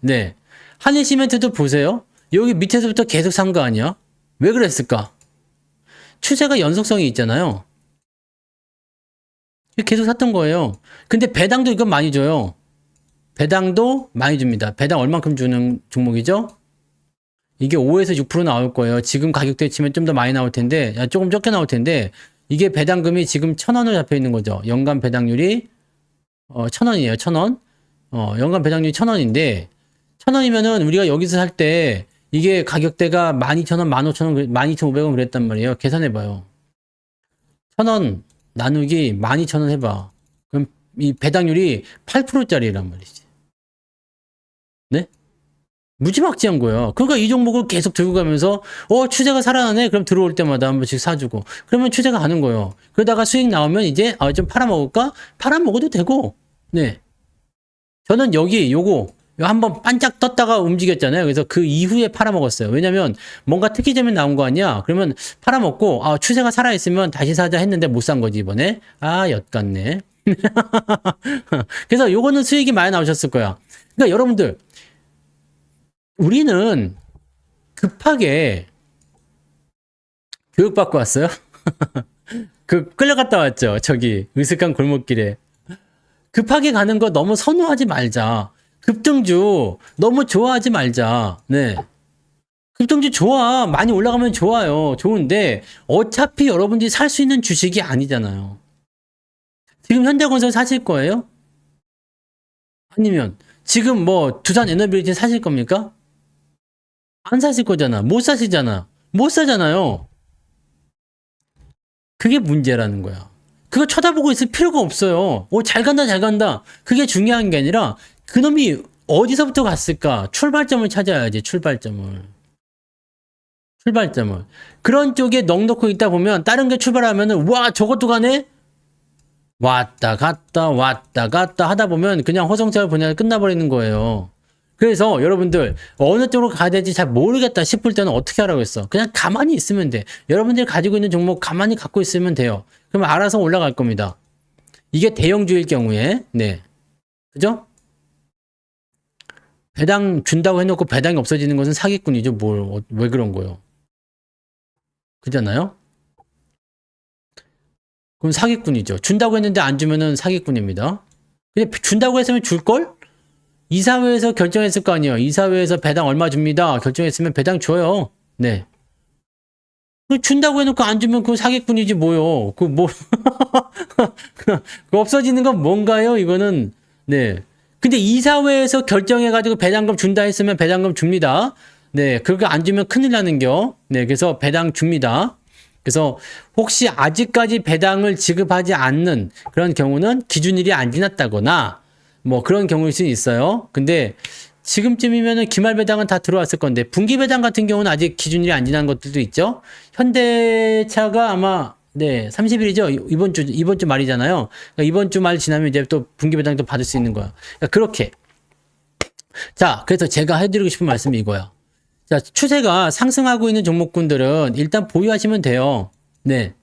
A: 네. 한일 시멘트도 보세요. 여기 밑에서부터 계속 산 거 아니야? 왜 그랬을까? 추세가 연속성이 있잖아요. 계속 샀던 거예요. 근데 배당도 이건 많이 줘요. 배당도 많이 줍니다. 배당 얼만큼 주는 종목이죠? 이게 5에서 6% 나올 거예요. 지금 가격대 치면 좀 더 많이 나올 텐데, 조금 적게 나올 텐데, 이게 배당금이 지금 1,000원으로 잡혀 있는 거죠. 연간 배당률이 1,000원이에요. 1,000원. 연간 배당률이 1,000원인데 1,000원이면은 우리가 여기서 살 때 이게 가격대가 12,000원, 15,000원, 12,500원 그랬단 말이에요. 계산해 봐요. 1,000원 나누기 12,000원 해 봐. 그럼 이 배당률이 8%짜리란 말이지. 네? 무지막지한 거예요. 그러니까 이 종목을 계속 들고 가면서 추세가 살아나네. 그럼 들어올 때마다 한 번씩 사주고. 그러면 추세가 가는 거예요. 그러다가 수익 나오면 이제 좀 팔아먹을까? 팔아먹어도 되고. 네. 저는 요거 한번 반짝 떴다가 움직였잖아요. 그래서 그 이후에 팔아먹었어요. 왜냐면 뭔가 특이점이 나온 거 아니야. 그러면 팔아먹고 추세가 살아있으면 다시 사자 했는데 못 산 거지 이번에. 엿같네. 그래서 요거는 수익이 많이 나오셨을 거야. 그러니까 여러분들 우리는 급하게 교육받고 왔어요. 끌려갔다 왔죠. 저기 으슥한 골목길에. 급하게 가는 거 너무 선호하지 말자. 급등주 너무 좋아하지 말자. 네. 급등주 좋아. 많이 올라가면 좋아요. 좋은데 어차피 여러분들이 살 수 있는 주식이 아니잖아요. 지금 현대건설 사실 거예요? 아니면 지금 뭐 두산 에너빌리티 사실 겁니까? 안 사실 거잖아. 못 사시잖아. 못 사잖아요. 그게 문제라는 거야. 그거 쳐다보고 있을 필요가 없어요. 잘 간다, 잘 간다. 그게 중요한 게 아니라 그놈이 어디서부터 갔을까? 출발점을 찾아야지, 출발점을. 출발점을. 그런 쪽에 넉넉히 있다 보면 다른 게 출발하면은 와, 저것도 가네? 왔다 갔다 하다 보면 그냥 허송세월 분야가 끝나버리는 거예요. 그래서 여러분들 어느 쪽으로 가야 될지 잘 모르겠다 싶을 때는 어떻게 하라고 했어? 그냥 가만히 있으면 돼. 여러분들이 가지고 있는 종목 가만히 갖고 있으면 돼요. 그럼 알아서 올라갈 겁니다. 이게 대형주일 경우에 네. 그죠? 배당 준다고 해놓고 배당이 없어지는 것은 사기꾼이죠. 왜 그런 거예요? 그잖아요? 그럼 사기꾼이죠. 준다고 했는데 안 주면은 사기꾼입니다. 근데 준다고 했으면 줄걸? 이사회에서 결정했을 거 아니에요. 이사회에서 배당 얼마 줍니다. 결정했으면 배당 줘요. 네. 준다고 해놓고 안 주면 그거 사기꾼이지 뭐요. 그 없어지는 건 뭔가요? 이거는 네. 근데 이사회에서 결정해가지고 배당금 준다 했으면 배당금 줍니다. 네. 그거 안 주면 큰일 나는겨. 네. 그래서 배당 줍니다. 그래서 혹시 아직까지 배당을 지급하지 않는 그런 경우는 기준일이 안 지났다거나 뭐 그런 경우일 수 있어요. 근데 지금쯤이면은 기말 배당은 다 들어왔을 건데 분기 배당 같은 경우는 아직 기준일이 안 지난 것들도 있죠. 현대차가 아마 네 30일이죠. 이번 주 말이잖아요. 그러니까 이번 주 말 지나면 이제 또 분기 배당도 받을 수 있는 거야. 그러니까 그렇게. 자, 그래서 제가 해드리고 싶은 말씀이 이거야. 자, 추세가 상승하고 있는 종목군들은 일단 보유하시면 돼요. 네.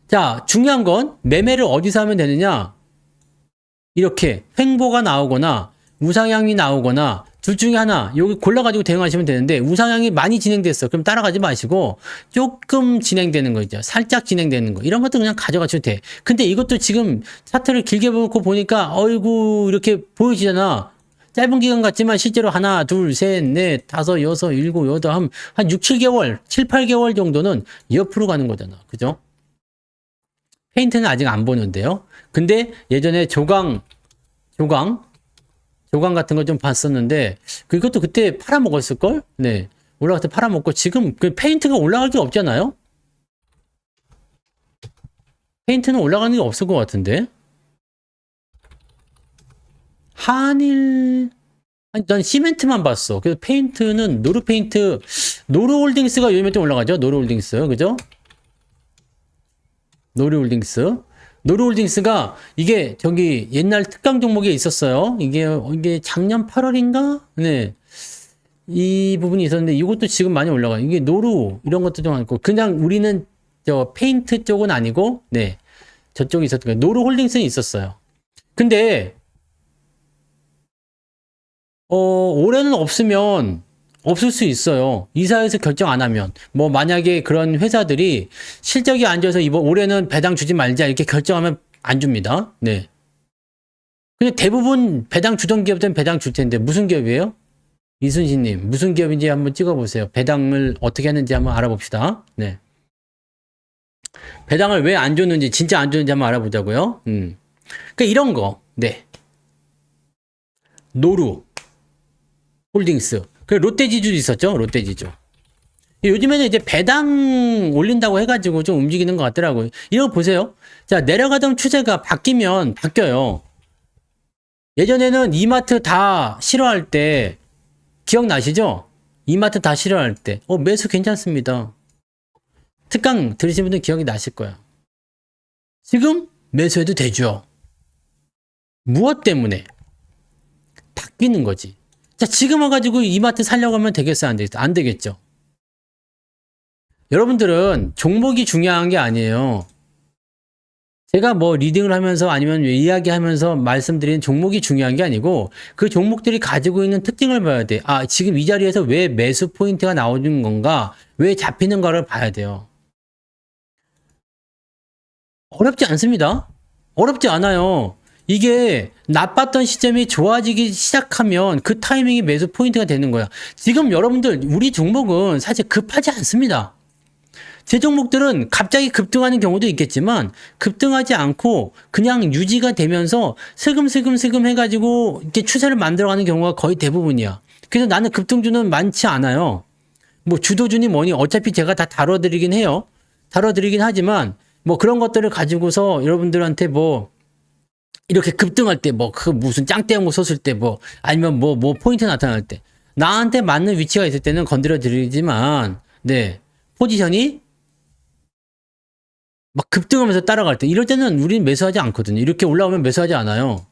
A: 자, 중요한 건 매매를 어디서 하면 되느냐? 이렇게 횡보가 나오거나 우상향이 나오거나 둘 중에 하나 여기 골라가지고 대응하시면 되는데 우상향이 많이 진행됐어. 그럼 따라가지 마시고 조금 진행되는 거 있죠. 살짝 진행되는 거 이런 것도 그냥 가져가셔도 돼. 근데 이것도 지금 차트를 길게 보고 보니까 어이구 이렇게 보이시잖아. 짧은 기간 같지만 실제로 하나, 둘, 셋, 넷, 다섯, 여섯, 일곱, 여덟, 한 6, 7개월, 7, 8개월 정도는 옆으로 가는 거잖아. 그죠? 페인트는 아직 안 보는데요. 근데 예전에 조강 같은 거 좀 봤었는데, 그것도 그때 팔아먹었을걸? 네. 올라갈 때 팔아먹고, 지금 그 페인트가 올라갈 게 없잖아요? 페인트는 올라가는 게 없을 것 같은데? 아니, 난 시멘트만 봤어. 그래서 페인트는 노루홀딩스가 요즘에 좀 올라가죠? 노루홀딩스. 그죠? 노루홀딩스가 이게 저기 옛날 특강 종목에 있었어요. 이게 작년 8월인가? 네. 이 부분이 있었는데 이것도 지금 많이 올라가. 이게 노루 이런 것도 좀 많고 그냥 우리는 저 페인트 쪽은 아니고 네. 저쪽에 있었던 거예요. 노루홀딩스는 있었어요. 근데 올해는 없으면 없을 수 있어요. 이사회에서 결정 안 하면. 뭐, 만약에 그런 회사들이 실적이 안 좋아서 올해는 배당 주지 말자 이렇게 결정하면 안 줍니다. 네. 근데 대부분 배당 주던 기업들은 배당 줄 텐데, 무슨 기업이에요? 이순신님, 무슨 기업인지 한번 찍어보세요. 배당을 어떻게 했는지 한번 알아봅시다. 네. 배당을 왜 안 줬는지, 진짜 안 줬는지 한번 알아보자고요. 그러니까 이런 거, 네. 노루, 홀딩스. 그 롯데지주도 있었죠. 롯데지주. 요즘에는 이제 배당 올린다고 해가지고 좀 움직이는 것 같더라고요. 이런 거 보세요. 자, 내려가던 추세가 바뀌면 바뀌어요. 예전에는 이마트 다 싫어할 때 기억나시죠? 이마트 다 싫어할 때 매수 괜찮습니다. 특강 들으신 분들 기억이 나실 거야. 지금 매수해도 되죠. 무엇 때문에? 바뀌는 거지. 자, 지금 와가지고 이마트 살려고 하면 되겠어요? 안 되겠어요? 안 되겠죠? 여러분들은 종목이 중요한 게 아니에요. 제가 뭐 리딩을 하면서 아니면 이야기하면서 말씀드리는 종목이 중요한 게 아니고 그 종목들이 가지고 있는 특징을 봐야 돼. 아, 지금 이 자리에서 왜 매수 포인트가 나오는 건가? 왜 잡히는가를 봐야 돼요. 어렵지 않습니다. 어렵지 않아요. 이게 나빴던 시점이 좋아지기 시작하면 그 타이밍이 매수 포인트가 되는 거야. 지금 여러분들 우리 종목은 사실 급하지 않습니다. 제 종목들은 갑자기 급등하는 경우도 있겠지만 급등하지 않고 그냥 유지가 되면서 슬금슬금 해가지고 이렇게 추세를 만들어가는 경우가 거의 대부분이야. 그래서 나는 급등주는 많지 않아요. 뭐 주도주니 뭐니 어차피 제가 다 다뤄드리긴 해요. 다뤄드리긴 하지만 뭐 그런 것들을 가지고서 여러분들한테 뭐 이렇게 급등할 때 뭐 그 무슨 짱대한 거 섰을 때 뭐 아니면 뭐 포인트 나타날 때 나한테 맞는 위치가 있을 때는 건드려 드리지만 네 포지션이 막 급등하면서 따라갈 때 이럴 때는 우리는 매수하지 않거든요. 이렇게 올라오면 매수하지 않아요.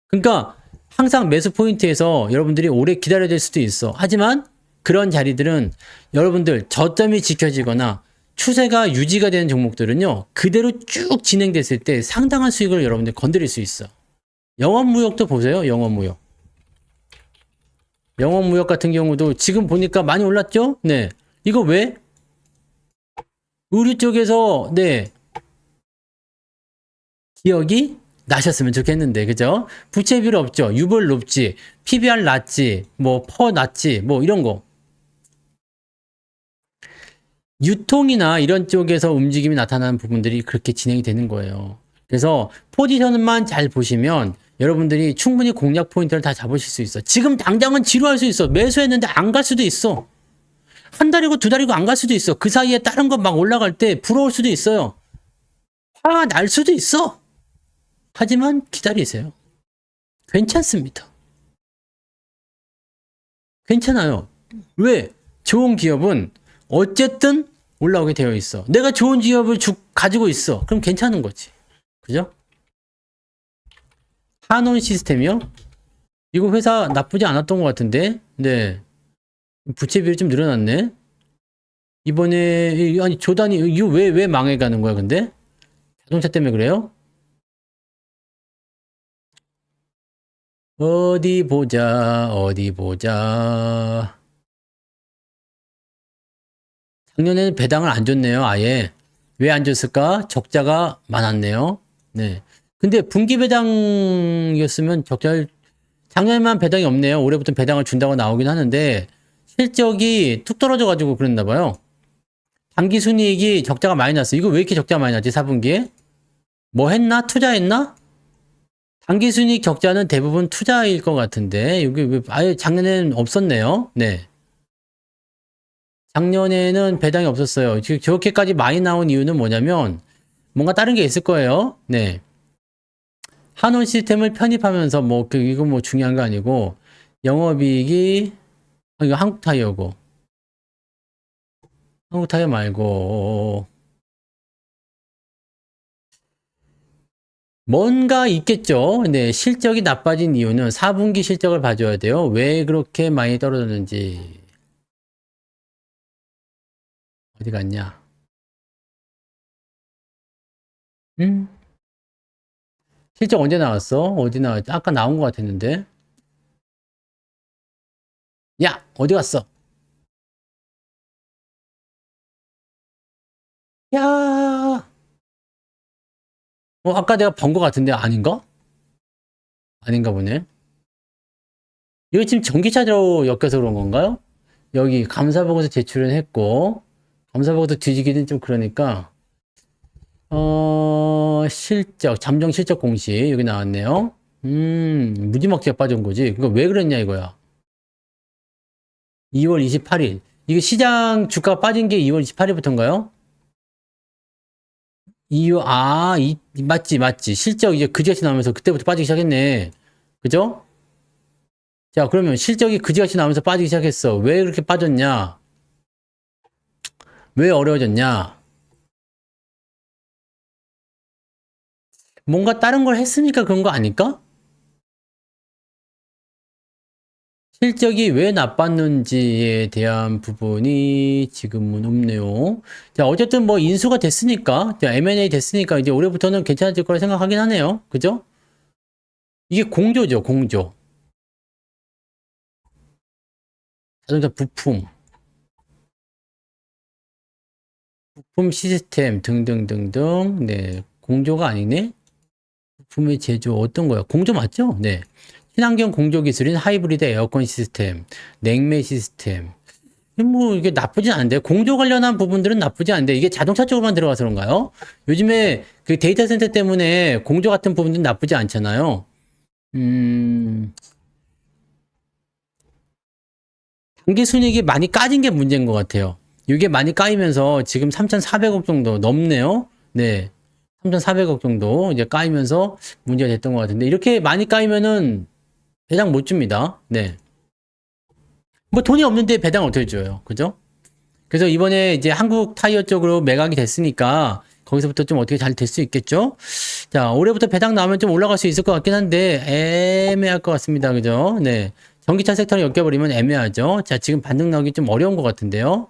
A: 그러니까 항상 매수 포인트에서 여러분들이 오래 기다려야 될 수도 있어. 하지만 그런 자리들은 여러분들 저점이 지켜지거나 추세가 유지가 되는 종목들은요. 그대로 쭉 진행됐을 때 상당한 수익을 여러분들 건드릴 수 있어. 영업무역도 보세요. 영업무역. 영업무역 같은 경우도 지금 보니까 많이 올랐죠? 네. 이거 왜? 의류 쪽에서 네. 기억이 나셨으면 좋겠는데, 그죠? 부채 비율 없죠? 유볼 높지, PBR 낮지, 뭐, 퍼 낮지, 뭐, 이런 거. 유통이나 이런 쪽에서 움직임이 나타나는 부분들이 그렇게 진행이 되는 거예요. 그래서 포지션만 잘 보시면 여러분들이 충분히 공략 포인트를 다 잡으실 수 있어. 지금 당장은 지루할 수 있어. 매수했는데 안 갈 수도 있어. 한 달이고 두 달이고 안 갈 수도 있어. 그 사이에 다른 거 막 올라갈 때 부러울 수도 있어요. 화가 날 수도 있어. 하지만 기다리세요. 괜찮습니다. 괜찮아요. 왜? 좋은 기업은 어쨌든 올라오게 되어 있어. 내가 좋은 기업을 가지고 있어. 그럼 괜찮은 거지. 그죠? 한온 시스템이요? 이거 회사 나쁘지 않았던 것 같은데? 네. 부채 비율이 좀 늘어났네? 이번에, 아니, 조단이, 이거 왜 망해가는 거야, 근데? 자동차 때문에 그래요? 어디 보자, 어디 보자. 작년에는 배당을 안 줬네요, 아예. 왜 안 줬을까? 적자가 많았네요. 네. 근데 분기 배당이었으면 작년에만 배당이 없네요. 올해부터 배당을 준다고 나오긴 하는데, 실적이 툭 떨어져가지고 그랬나 봐요. 당기 순이익이 적자가 많이 났어. 이거 왜 이렇게 적자가 많이 났지, 4분기에? 뭐 했나? 투자했나? 당기 순이익 적자는 대부분 투자일 것 같은데, 여기 왜, 아예 작년에는 없었네요. 네. 작년에는 배당이 없었어요. 지금 저렇게까지 많이 나온 이유는 뭐냐면 뭔가 다른 게 있을 거예요. 네. 한온 시스템을 편입하면서 뭐 이거 뭐 중요한 거 아니고 영업이익이 이거 한국타이어고 한국타이어 말고 뭔가 있겠죠. 네, 실적이 나빠진 이유는 4분기 실적을 봐줘야 돼요. 왜 그렇게 많이 떨어졌는지 어디 갔냐? 음? 실적 언제 나왔어? 어디 나왔지? 아까 나온 것 같았는데. 야, 어디 갔어? 야, 아까 내가 본 것 같은데 아닌가? 아닌가 보네. 이거 지금 전기차로 엮여서 그런 건가요? 여기 감사보고서 제출은 했고 감사보고서 뒤지기는 좀 그러니까 실적 잠정 실적 공시 여기 나왔네요. 무지막지가 빠진 거지. 그거 왜 그랬냐 이거야. 2월 28일 이게 시장 주가 빠진 게 2월 28일부터인가요? 맞지. 실적 이제 그지같이 나오면서 그때부터 빠지기 시작했네. 그죠? 자, 그러면 실적이 그지같이 나오면서 빠지기 시작했어. 왜 그렇게 빠졌냐? 왜 어려워졌냐? 뭔가 다른 걸 했으니까 그런 거 아닐까? 실적이 왜 나빴는지에 대한 부분이 지금은 없네요. 자, 어쨌든 뭐 인수가 됐으니까, 자, M&A 됐으니까 이제 올해부터는 괜찮아질 거라 생각하긴 하네요. 그죠? 이게 공조죠, 공조. 자동차 부품 시스템 등등등등. 네, 공조가 아니네. 부품의 제조 어떤 거야? 공조 맞죠? 네. 친환경 공조 기술인 하이브리드 에어컨 시스템, 냉매 시스템. 뭐 이게 나쁘진 않은데 공조 관련한 부분들은 나쁘지 않은데 이게 자동차 쪽으로만 들어가서 그런가요? 요즘에 그 데이터 센터 때문에 공조 같은 부분들은 나쁘지 않잖아요. 당기 순이익이 많이 까진 게 문제인 것 같아요. 이게 많이 까이면서 지금 3,400억 정도 넘네요. 네. 3,400억 정도 이제 까이면서 문제가 됐던 것 같은데 이렇게 많이 까이면은 배당 못 줍니다. 네. 뭐 돈이 없는데 배당 어떻게 줘요? 그죠? 그래서 이번에 이제 한국 타이어 쪽으로 매각이 됐으니까 거기서부터 좀 어떻게 잘 될 수 있겠죠? 자, 올해부터 배당 나오면 좀 올라갈 수 있을 것 같긴 한데 애매할 것 같습니다. 그죠? 네. 전기차 섹터를 엮여버리면 애매하죠. 자, 지금 반등 나오기 좀 어려운 것 같은데요.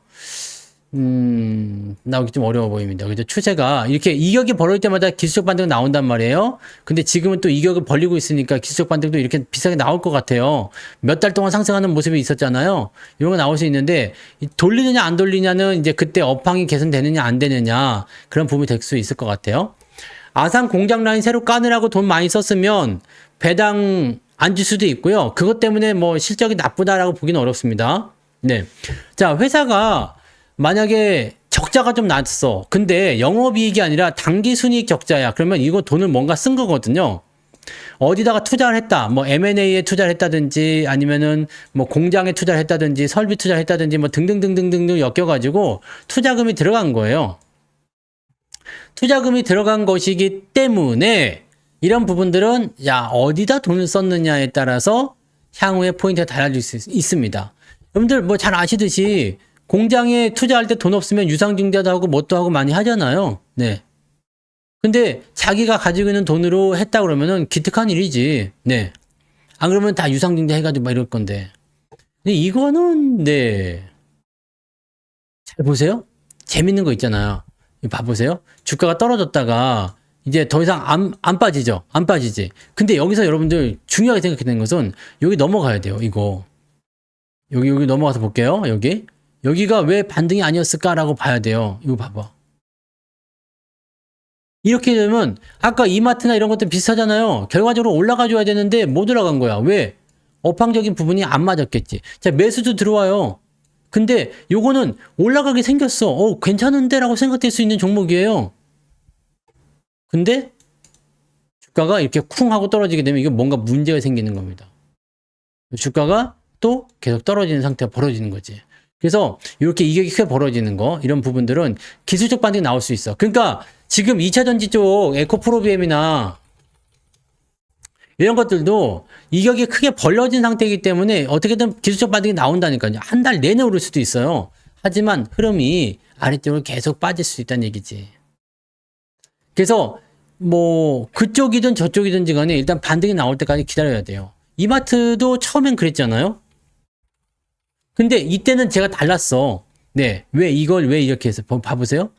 A: 나오기 좀 어려워 보입니다. 그죠? 추세가 이렇게 이격이 벌어질 때마다 기술적 반등 나온단 말이에요. 근데 지금은 또 이격을 벌리고 있으니까 기술적 반등도 이렇게 비싸게 나올 것 같아요. 몇 달 동안 상승하는 모습이 있었잖아요. 이런 거 나올 수 있는데 돌리느냐 안 돌리냐는 이제 그때 업황이 개선되느냐 안 되느냐 그런 부분이 될 수 있을 것 같아요. 아산 공장 라인 새로 까느라고 돈 많이 썼으면 배당 안 줄 수도 있고요. 그것 때문에 뭐 실적이 나쁘다라고 보기는 어렵습니다. 네. 자, 회사가 만약에 적자가 좀 났어. 근데 영업이익이 아니라 당기순이익 적자야. 그러면 이거 돈을 뭔가 쓴 거거든요. 어디다가 투자를 했다. 뭐 M&A에 투자를 했다든지 아니면은 뭐 공장에 투자를 했다든지 설비 투자를 했다든지 뭐 등등등등등 엮여가지고 투자금이 들어간 거예요. 투자금이 들어간 것이기 때문에 이런 부분들은 야 어디다 돈을 썼느냐에 따라서 향후에 포인트가 달라질 수 있습니다. 여러분들 뭐 잘 아시듯이 공장에 투자할 때 돈 없으면 유상증자도 하고 뭣도 하고 많이 하잖아요. 네. 근데 자기가 가지고 있는 돈으로 했다 그러면은 기특한 일이지. 네. 안 그러면 다 유상증자 해가지고 막 이럴 건데. 근데 이거는 네. 잘 보세요. 재밌는 거 있잖아요. 이거 봐보세요. 주가가 떨어졌다가 이제 더 이상 안 빠지죠. 안 빠지지. 근데 여기서 여러분들 중요하게 생각해야 되는 것은 여기 넘어가야 돼요. 이거. 여기 넘어가서 볼게요. 여기가 왜 반등이 아니었을까라고 봐야 돼요. 이거 봐봐. 이렇게 되면 아까 이마트나 이런 것들 비슷하잖아요. 결과적으로 올라가 줘야 되는데 못 올라간 거야. 왜? 업황적인 부분이 안 맞았겠지. 자, 매수도 들어와요. 근데 요거는 올라가게 생겼어. 괜찮은데 라고 생각될 수 있는 종목이에요. 근데 주가가 이렇게 쿵 하고 떨어지게 되면 이게 뭔가 문제가 생기는 겁니다. 주가가 또 계속 떨어지는 상태가 벌어지는 거지. 그래서 이렇게 이격이 크게 벌어지는 거 이런 부분들은 기술적 반등이 나올 수 있어. 그러니까 지금 2차 전지 쪽 에코프로비엠이나 이런 것들도 이격이 크게 벌어진 상태이기 때문에 어떻게든 기술적 반등이 나온다니까요. 한 달 내내 오를 수도 있어요. 하지만 흐름이 아래쪽으로 계속 빠질 수 있다는 얘기지. 그래서 뭐 그쪽이든 저쪽이든지 간에 일단 반등이 나올 때까지 기다려야 돼요. 이마트도 처음엔 그랬잖아요. 근데 이때는 제가 달랐어. 네. 왜 이렇게 해서 봐보세요.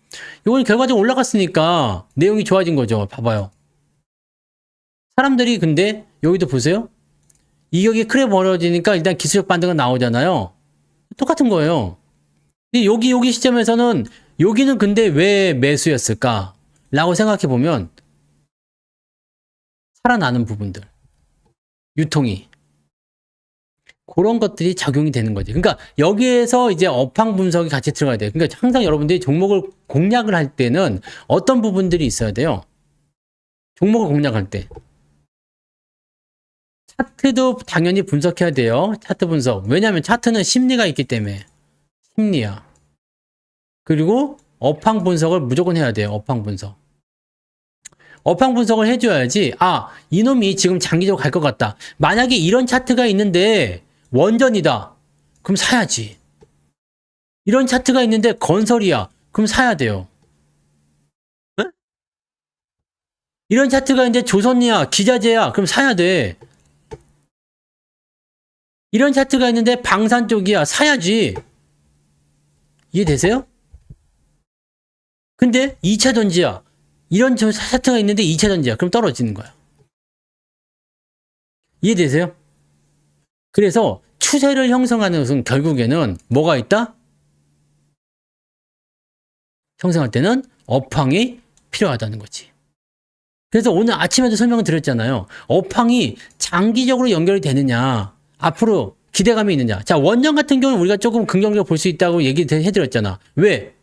A: 이건 결과적으로 올라갔으니까 내용이 좋아진 거죠. 봐봐요. 사람들이 근데 여기도 보세요. 이격이 크게 벌어지니까 일단 기술적 반등은 나오잖아요. 똑같은 거예요. 근데 여기 시점에서는 여기는 근데 왜 매수였을까? 라고 생각해 보면 살아나는 부분들. 유통이. 그런 것들이 작용이 되는 거지. 그러니까 여기에서 이제 업황 분석이 같이 들어가야 돼요. 그러니까 항상 여러분들이 종목을 공략을 할 때는 어떤 부분들이 있어야 돼요. 종목을 공략할 때. 차트도 당연히 분석해야 돼요. 차트 분석. 왜냐하면 차트는 심리가 있기 때문에. 심리야. 그리고 업황 분석을 무조건 해야 돼요. 업황 분석. 업황 분석을 해줘야지. 이놈이 지금 장기적으로 갈 것 같다. 만약에 이런 차트가 있는데 원전이다. 그럼 사야지. 이런 차트가 있는데 건설이야. 그럼 사야 돼요. 응? 이런 차트가 있는데 조선이야. 기자재야. 그럼 사야 돼. 이런 차트가 있는데 방산 쪽이야. 사야지. 이해되세요? 근데 2차 전지야. 이런 차트가 있는데 2차 전지야. 그럼 떨어지는 거야. 이해되세요? 그래서 추세를 형성하는 것은 결국에는 뭐가 있다? 형성할 때는 업황이 필요하다는 거지. 그래서 오늘 아침에도 설명을 드렸잖아요. 업황이 장기적으로 연결이 되느냐, 앞으로 기대감이 있느냐. 자, 원전 같은 경우는 우리가 조금 긍정적으로 볼 수 있다고 얘기해드렸잖아. 왜?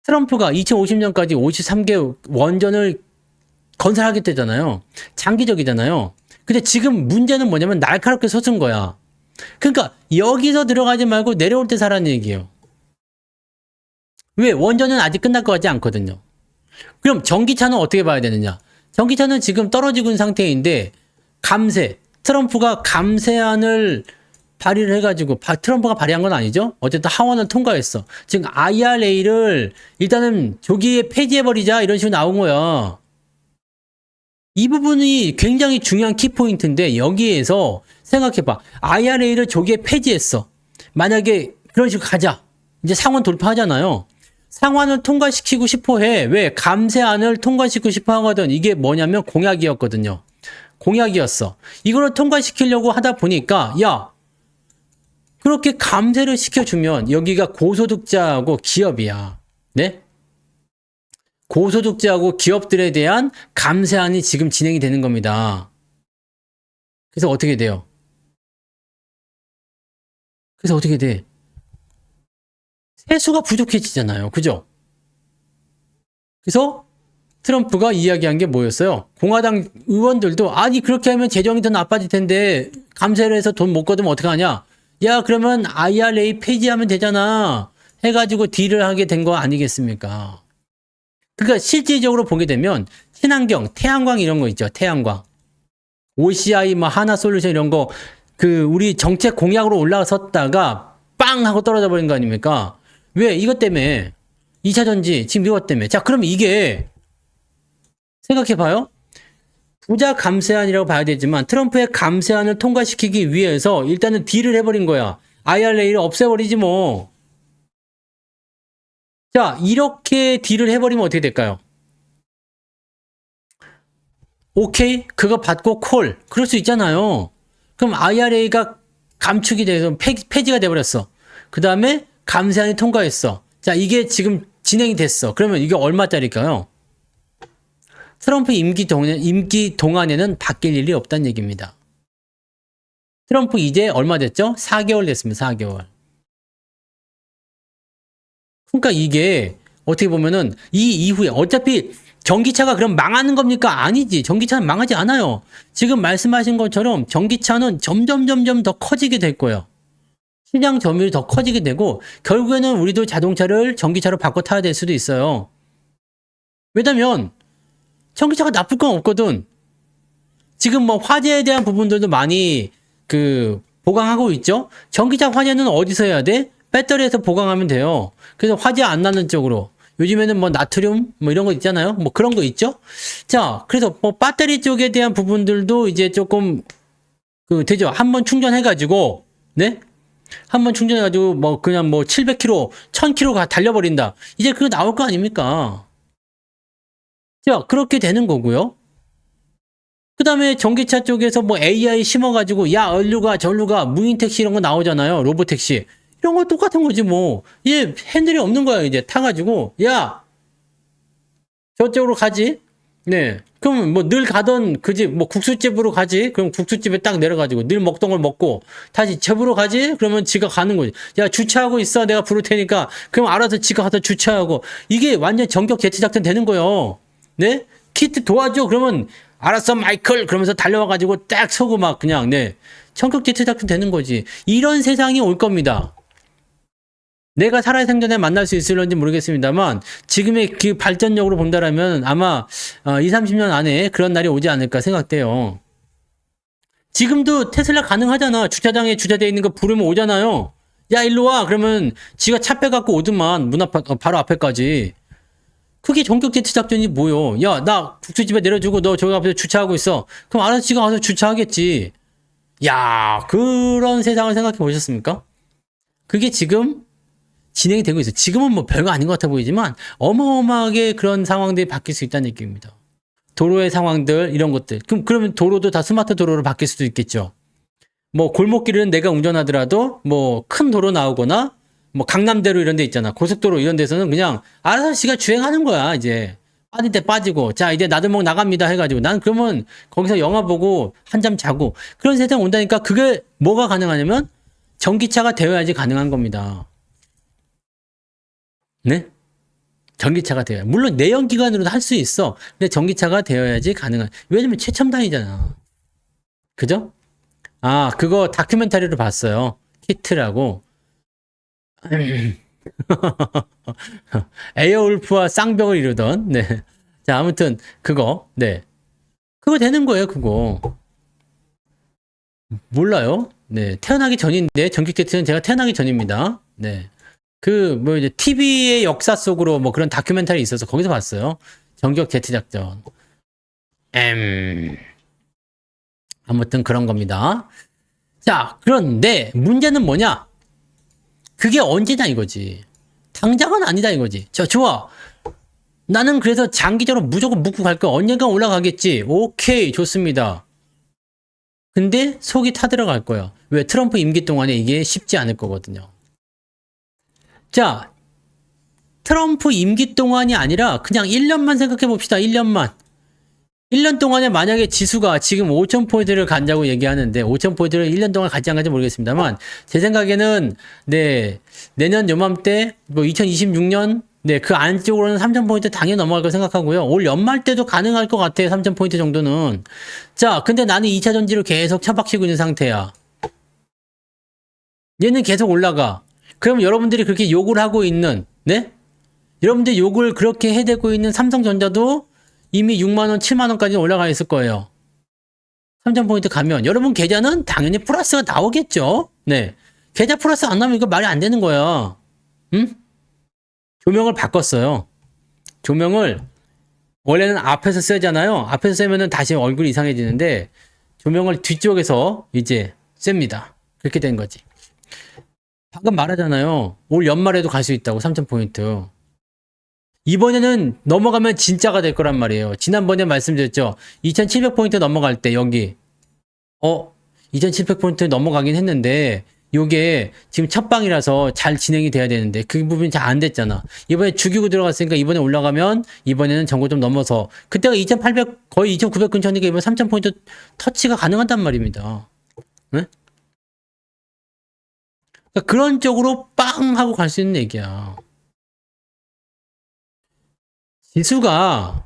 A: 트럼프가 2050년까지 53개 원전을 건설하겠다잖아요. 장기적이잖아요. 근데 지금 문제는 뭐냐면 날카롭게 솟은 거야. 그러니까 여기서 들어가지 말고 내려올 때 사라는 얘기예요. 왜? 원전은 아직 끝날 것 같지 않거든요. 그럼 전기차는 어떻게 봐야 되느냐? 전기차는 지금 떨어지고 있는 상태인데 감세, 트럼프가 감세안을 발의를 해가지고 트럼프가 발의한 건 아니죠? 어쨌든 하원을 통과했어. 지금 IRA를 일단은 조기에 폐지해버리자 이런 식으로 나온 거야. 이 부분이 굉장히 중요한 키포인트인데 여기에서 생각해봐. IRA를 조기에 폐지했어. 만약에 그런 식으로 가자. 이제 상원 돌파하잖아요. 상원을 통과시키고 싶어 해. 왜? 감세안을 통과시키고 싶어 하거든. 이게 뭐냐면 공약이었거든요. 공약이었어. 이거를 통과시키려고 하다 보니까 야, 그렇게 감세를 시켜주면 여기가 고소득자하고 기업이야. 네? 고소득자하고 기업들에 대한 감세안이 지금 진행이 되는 겁니다. 그래서 어떻게 돼요? 그래서 어떻게 돼? 세수가 부족해지잖아요. 그죠? 그래서 트럼프가 이야기한 게 뭐였어요? 공화당 의원들도 아니 그렇게 하면 재정이 더 나빠질 텐데 감세를 해서 돈 못 거두면 어떡하냐? 야 그러면 IRA 폐지하면 되잖아. 해가지고 딜을 하게 된 거 아니겠습니까? 그러니까 실질적으로 보게 되면 친환경, 태양광 이런 거 있죠. 태양광. OCI, 뭐 하나솔루션 이런 거 그 우리 정책 공약으로 올라섰다가 빵 하고 떨어져 버린 거 아닙니까? 왜? 이것 때문에 2차 전지 지금 이것 때문에. 자, 그럼 이게 생각해 봐요. 부자 감세안이라고 봐야 되지만 트럼프의 감세안을 통과시키기 위해서 일단은 딜을 해버린 거야. IRA를 없애버리지 뭐. 자, 이렇게 딜을 해버리면 어떻게 될까요? 오케이, 그거 받고 콜. 그럴 수 있잖아요. 그럼 IRA가 감축이 돼서 폐지가 돼버렸어. 그 다음에 감세안이 통과했어. 자, 이게 지금 진행이 됐어. 그러면 이게 얼마짜리일까요? 트럼프 임기 동안에는 바뀔 일이 없다는 얘기입니다. 트럼프 이제 얼마 됐죠? 4개월 됐습니다. 4개월. 그러니까 이게 어떻게 보면은 이 이후에 어차피 전기차가 그럼 망하는 겁니까? 아니지. 전기차는 망하지 않아요. 지금 말씀하신 것처럼 전기차는 점점 더 커지게 될 거예요. 시장 점유율이 더 커지게 되고 결국에는 우리도 자동차를 전기차로 바꿔 타야 될 수도 있어요. 왜냐면 전기차가 나쁠 건 없거든. 지금 뭐 화재에 대한 부분들도 많이 보강하고 있죠. 전기차 화재는 어디서 해야 돼? 배터리에서 보강하면 돼요. 그래서 화재 안 나는 쪽으로. 요즘에는 뭐 나트륨 뭐 이런 거 있잖아요. 뭐 그런 거 있죠. 자, 그래서 뭐 배터리 쪽에 대한 부분들도 이제 조금 되죠. 한번 충전해가지고 네? 한번 충전해가지고 뭐 그냥 뭐 700km, 1000km 달려버린다. 이제 그거 나올 거 아닙니까? 자, 그렇게 되는 거고요. 그 다음에 전기차 쪽에서 뭐 AI 심어가지고 야 얼루 가 절루 가 무인 택시 이런 거 나오잖아요. 로봇 택시 이런 거 똑같은 거지 뭐. 얘 핸들이 없는 거야. 이제 타가지고 야 저쪽으로 가지. 네. 그럼 뭐 늘 가던 그 집 뭐 국수집으로 가지. 그럼 국수집에 딱 내려가지고 늘 먹던 걸 먹고 다시 집으로 가지. 그러면 지가 가는 거지. 야 주차하고 있어. 내가 부를 테니까. 그럼 알아서 지가 가서 주차하고. 이게 완전 전격 대체 작전 되는 거예요. 네? 키트 도와줘. 그러면 알았어 마이클 그러면서 달려와가지고 딱 서고 막 그냥 네 전격 대체 작전 되는 거지. 이런 세상이 올 겁니다. 내가 살아생전에 만날 수 있을런지 모르겠습니다만 지금의 그 발전력으로 본다라면 아마 20-30년 안에 그런 날이 오지 않을까 생각돼요. 지금도 테슬라 가능하잖아. 주차장에 주차되어 있는 거 부르면 오잖아요. 야 일로 와 그러면 지가 차 빼갖고 오더만 문 앞 바로 앞에까지. 그게 전격 대체 작전이 뭐요? 야, 나 국수집에 내려주고 너 저기 앞에서 주차하고 있어. 그럼 알아서 지가 가서 주차하겠지. 야, 그런 세상을 생각해 보셨습니까? 그게 지금 진행이 되고 있어요. 지금은 뭐 별거 아닌 것 같아 보이지만 어마어마하게 그런 상황들이 바뀔 수 있다는 얘기입니다. 도로의 상황들 이런 것들. 그러면 도로도 다 스마트 도로로 바뀔 수도 있겠죠. 뭐 골목길은 내가 운전하더라도 뭐 큰 도로 나오거나 뭐 강남대로 이런 데 있잖아. 고속도로 이런 데서는 그냥 알아서 지가 주행하는 거야, 이제. 빠질 때 빠지고. 자, 이제 나들목 나갑니다 해가지고. 난 그러면 거기서 영화 보고 한잠 자고. 그런 세상 온다니까 그게 뭐가 가능하냐면 전기차가 되어야지 가능한 겁니다. 네? 전기차가 되어야. 물론 내연기관으로도 할 수 있어. 근데 전기차가 되어야지 가능한. 왜냐면 최첨단이잖아. 그죠? 아, 그거 다큐멘터리로 봤어요. 히트라고. 에어울프와 쌍벽을 이루던, 네. 자, 아무튼, 그거, 네. 그거 되는 거예요, 그거. 몰라요? 네. 태어나기 전인데, 전기제트는 제가 태어나기 전입니다. 네. 뭐, 이제, TV의 역사 속으로 뭐 그런 다큐멘터리 있어서 거기서 봤어요. 전격 제트 작전. 아무튼 그런 겁니다. 자, 그런데, 문제는 뭐냐? 그게 언제냐 이거지. 당장은 아니다 이거지. 좋아. 나는 그래서 장기적으로 무조건 묶고 갈 거야. 언젠가 올라가겠지. 오케이, 좋습니다. 근데 속이 타들어갈 거야. 왜? 트럼프 임기 동안에 이게 쉽지 않을 거거든요. 자, 트럼프 임기 동안이 아니라 그냥 1년만 생각해 봅시다. 1년만. 1년 동안에 만약에 지수가 지금 5,000포인트를 간다고 얘기하는데 5,000포인트를 1년 동안 갈지 안 갈지 모르겠습니다만 제 생각에는 네, 내년 요맘때 뭐 2026년 네, 그 안쪽으로는 3,000포인트 당연히 넘어갈 거 생각하고요. 올 연말 때도 가능할 것 같아요. 3,000포인트 정도는. 자, 근데 나는 2차 전지를 계속 처박히고 있는 상태야. 얘는 계속 올라가. 그럼 여러분들이 그렇게 욕을 하고 있는 네? 여러분들 욕을 그렇게 해대고 있는 삼성전자도 이미 6만원, 7만원까지 올라가 있을 거예요. 3,000포인트 가면. 여러분 계좌는 당연히 플러스가 나오겠죠? 네. 계좌 플러스 안 나오면 이거 말이 안 되는 거야. 응? 조명을 바꿨어요. 조명을, 원래는 앞에서 쓰잖아요. 앞에서 쓰면은 다시 얼굴이 이상해지는데, 조명을 뒤쪽에서 이제 쐴니다. 그렇게 된 거지. 방금 말하잖아요. 올 연말에도 갈 수 있다고, 3,000포인트. 이번에는 넘어가면 진짜가 될 거란 말이에요. 지난번에 말씀드렸죠. 2700포인트 넘어갈 때 여기 2700포인트 넘어가긴 했는데 요게 지금 첫 방이라서 잘 진행이 돼야 되는데 그 부분이 잘 안 됐잖아. 이번에 죽이고 들어갔으니까 이번에 올라가면 이번에는 전고 좀 넘어서 그때가 2800 거의 2900 근처니까 이번 3000포인트 터치가 가능하단 말입니다. 네? 그러니까 그런 쪽으로 빵 하고 갈 수 있는 얘기야. 지수가요,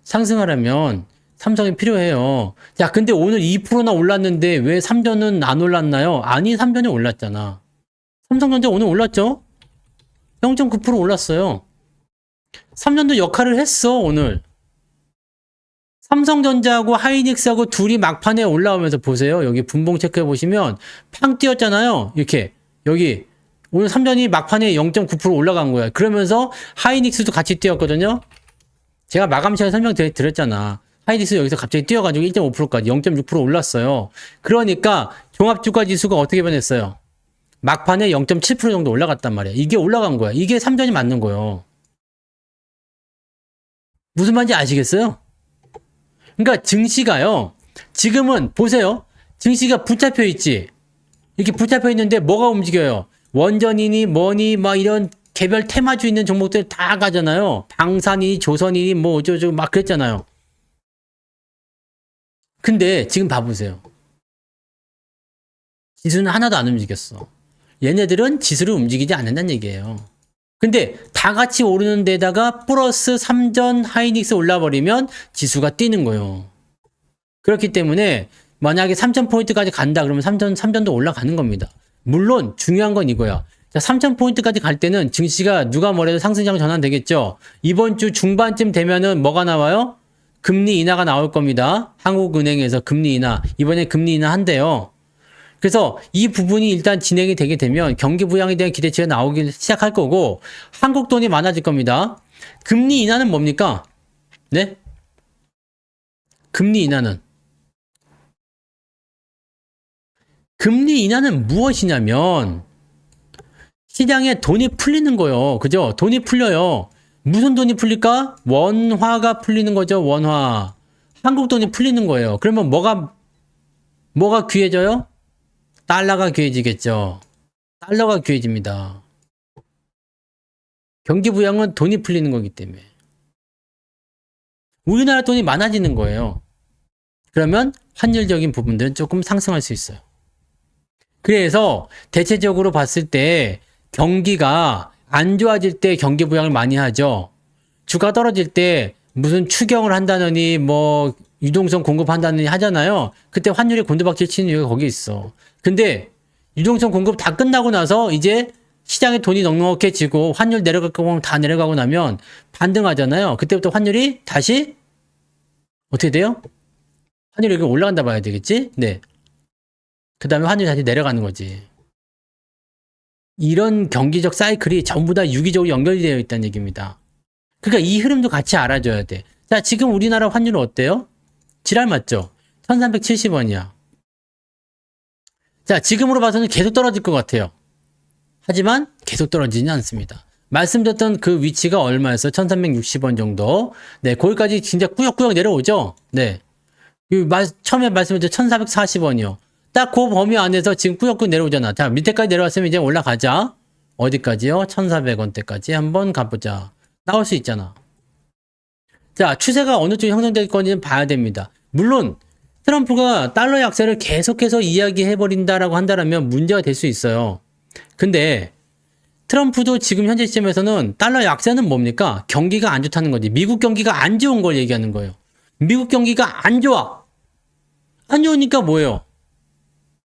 A: 상승하려면 삼성이 필요해요. 자, 근데 오늘 2%나 올랐는데 왜 삼전은 안 올랐나요? 아니, 삼전이 올랐잖아. 삼성전자 오늘 올랐죠? 0.9% 올랐어요. 삼전도 역할을 했어, 오늘. 삼성전자하고 하이닉스하고 둘이 막판에 올라오면서 보세요. 여기 분봉 체크해 보시면 팡 뛰었잖아요. 이렇게. 여기. 오늘 삼전이 막판에 0.9% 올라간 거야. 그러면서 하이닉스도 같이 뛰었거든요. 제가 마감 시간에 설명드렸잖아. 하이닉스 여기서 갑자기 뛰어가지고 1.5%까지 0.6% 올랐어요. 그러니까 종합주가 지수가 어떻게 변했어요? 막판에 0.7% 정도 올라갔단 말이야. 이게 올라간 거야. 이게 삼전이 맞는 거예요. 무슨 말인지 아시겠어요? 그러니까 증시가요. 지금은 보세요. 증시가 붙잡혀 있지. 이렇게 붙잡혀 있는데 뭐가 움직여요? 원전이니 뭐니 막 이런 개별 테마주 있는 종목들 다 가잖아요. 방산이니 조선이니 뭐 어쩌고 막 그랬잖아요. 근데 지금 봐보세요. 지수는 하나도 안 움직였어. 얘네들은 지수를 움직이지 않는다는 얘기예요. 근데 다 같이 오르는 데다가 플러스 3전 하이닉스 올라버리면 지수가 뛰는 거예요. 그렇기 때문에 만약에 3,000포인트까지 간다 그러면 3전도 올라가는 겁니다. 물론 중요한 건 이거야. 자, 3,000포인트까지 갈 때는 증시가 누가 뭐래도 상승장으로 전환되겠죠. 이번 주 중반쯤 되면은 뭐가 나와요? 금리 인하가 나올 겁니다. 한국은행에서 금리 인하. 이번에 금리 인하 한대요. 그래서 이 부분이 일단 진행이 되게 되면 경기 부양에 대한 기대치가 나오기 시작할 거고 한국 돈이 많아질 겁니다. 금리 인하는 뭡니까? 네? 금리 인하는 금리 인하는 무엇이냐면 시장에 돈이 풀리는 거예요. 그죠? 돈이 풀려요. 무슨 돈이 풀릴까? 원화가 풀리는 거죠. 원화. 한국 돈이 풀리는 거예요. 그러면 뭐가 귀해져요? 달러가 귀해지겠죠. 달러가 귀해집니다. 경기 부양은 돈이 풀리는 거기 때문에. 우리나라 돈이 많아지는 거예요. 그러면 환율적인 부분들은 조금 상승할 수 있어요. 그래서 대체적으로 봤을 때 경기가 안 좋아질 때 경기 부양을 많이 하죠. 주가 떨어질 때 무슨 추경을 한다느니 뭐 유동성 공급한다느니 하잖아요. 그때 환율이 곤두박질 치는 이유가 거기 있어. 근데 유동성 공급 다 끝나고 나서 이제 시장에 돈이 넉넉해지고 환율 내려갈 거면 다 내려가고 나면 반등하잖아요. 그때부터 환율이 다시 어떻게 돼요? 환율이 여기 올라간다 봐야 되겠지? 네. 그 다음에 환율이 다시 내려가는 거지. 이런 경기적 사이클이 전부 다 유기적으로 연결이 되어 있다는 얘기입니다. 그러니까 이 흐름도 같이 알아줘야 돼. 자, 지금 우리나라 환율은 어때요? 지랄 맞죠? 1370원이야. 자, 지금으로 봐서는 계속 떨어질 것 같아요. 하지만 계속 떨어지지는 않습니다. 말씀드렸던 그 위치가 얼마였어요? 1360원 정도. 네, 거기까지 진짜 꾸역꾸역 내려오죠? 네. 처음에 말씀드렸죠? 1440원이요. 딱 그 범위 안에서 지금 꾸역꾸역 내려오잖아. 자, 밑에까지 내려왔으면 이제 올라가자. 어디까지요? 1400원대까지 한번 가보자. 나올 수 있잖아. 자, 추세가 어느 쪽 형성될 건지는 봐야 됩니다. 물론 트럼프가 달러 약세를 계속해서 이야기해버린다라고 한다면 문제가 될 수 있어요. 근데 트럼프도 지금 현재 시점에서는 달러 약세는 뭡니까? 경기가 안 좋다는 거지. 미국 경기가 안 좋은 걸 얘기하는 거예요. 미국 경기가 안 좋아. 안 좋으니까 뭐예요?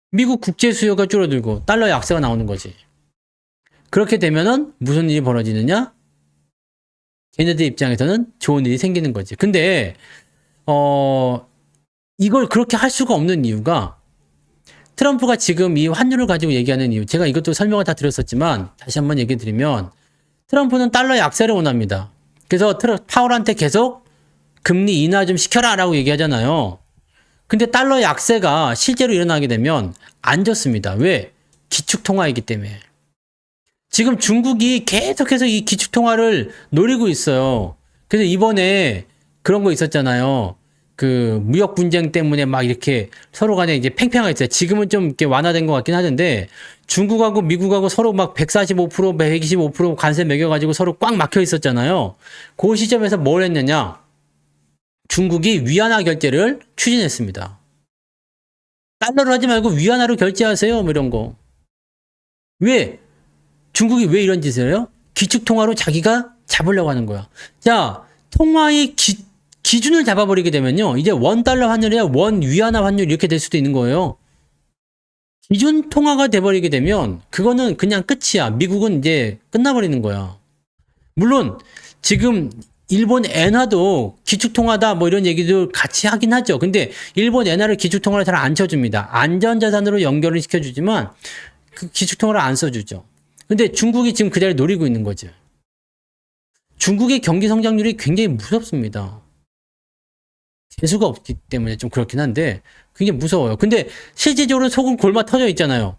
A: 미국 국제 수요가 줄어들고 달러 약세가 나오는 거지. 그렇게 되면은 무슨 일이 벌어지느냐? 걔네들 입장에서는 좋은 일이 생기는 거지. 근데 이걸 그렇게 할 수가 없는 이유가 트럼프가 지금 이 환율을 가지고 얘기하는 이유, 제가 이것도 설명을 다 드렸었지만 다시 한번 얘기 드리면 트럼프는 달러 약세를 원합니다. 그래서 파월한테 계속 금리 인하 좀 시켜라 라고 얘기하잖아요. 근데 달러 약세가 실제로 일어나게 되면 안 좋습니다. 왜? 기축통화이기 때문에. 지금 중국이 계속해서 이 기축통화를 노리고 있어요. 그래서 이번에 그런 거 있었잖아요. 그 무역 분쟁 때문에 막 이렇게 서로 간에 이제 팽팽하게 있어요. 지금은 좀 이렇게 완화된 것 같긴 하던데 중국하고 미국하고 서로 막 145%, 125% 관세 매겨가지고 서로 꽉 막혀 있었잖아요. 그 시점에서 뭘 했느냐? 중국이 위안화 결제를 추진했습니다. 달러로 하지 말고 위안화로 결제하세요. 뭐 이런 거. 왜? 중국이 왜 이런 짓을 해요? 기축통화로 자기가 잡으려고 하는 거야. 자, 통화의 기준을 잡아버리게 되면요. 이제 원 달러 환율이야 원 위안화 환율 이렇게 될 수도 있는 거예요. 기준 통화가 돼버리게 되면 그거는 그냥 끝이야. 미국은 이제 끝나버리는 거야. 물론 지금 일본 엔화도 기축통화다 뭐 이런 얘기도 같이 하긴 하죠. 근데 일본 엔화를 기축통화로 잘 안 쳐줍니다. 안전자산으로 연결을 시켜주지만 그 기축통화를 안 써주죠. 근데 중국이 지금 그 자리를 노리고 있는 거죠. 중국의 경기 성장률이 굉장히 무섭습니다. 재수가 없기 때문에 좀 그렇긴 한데 굉장히 무서워요. 근데 실질적으로 속은 골마 터져 있잖아요.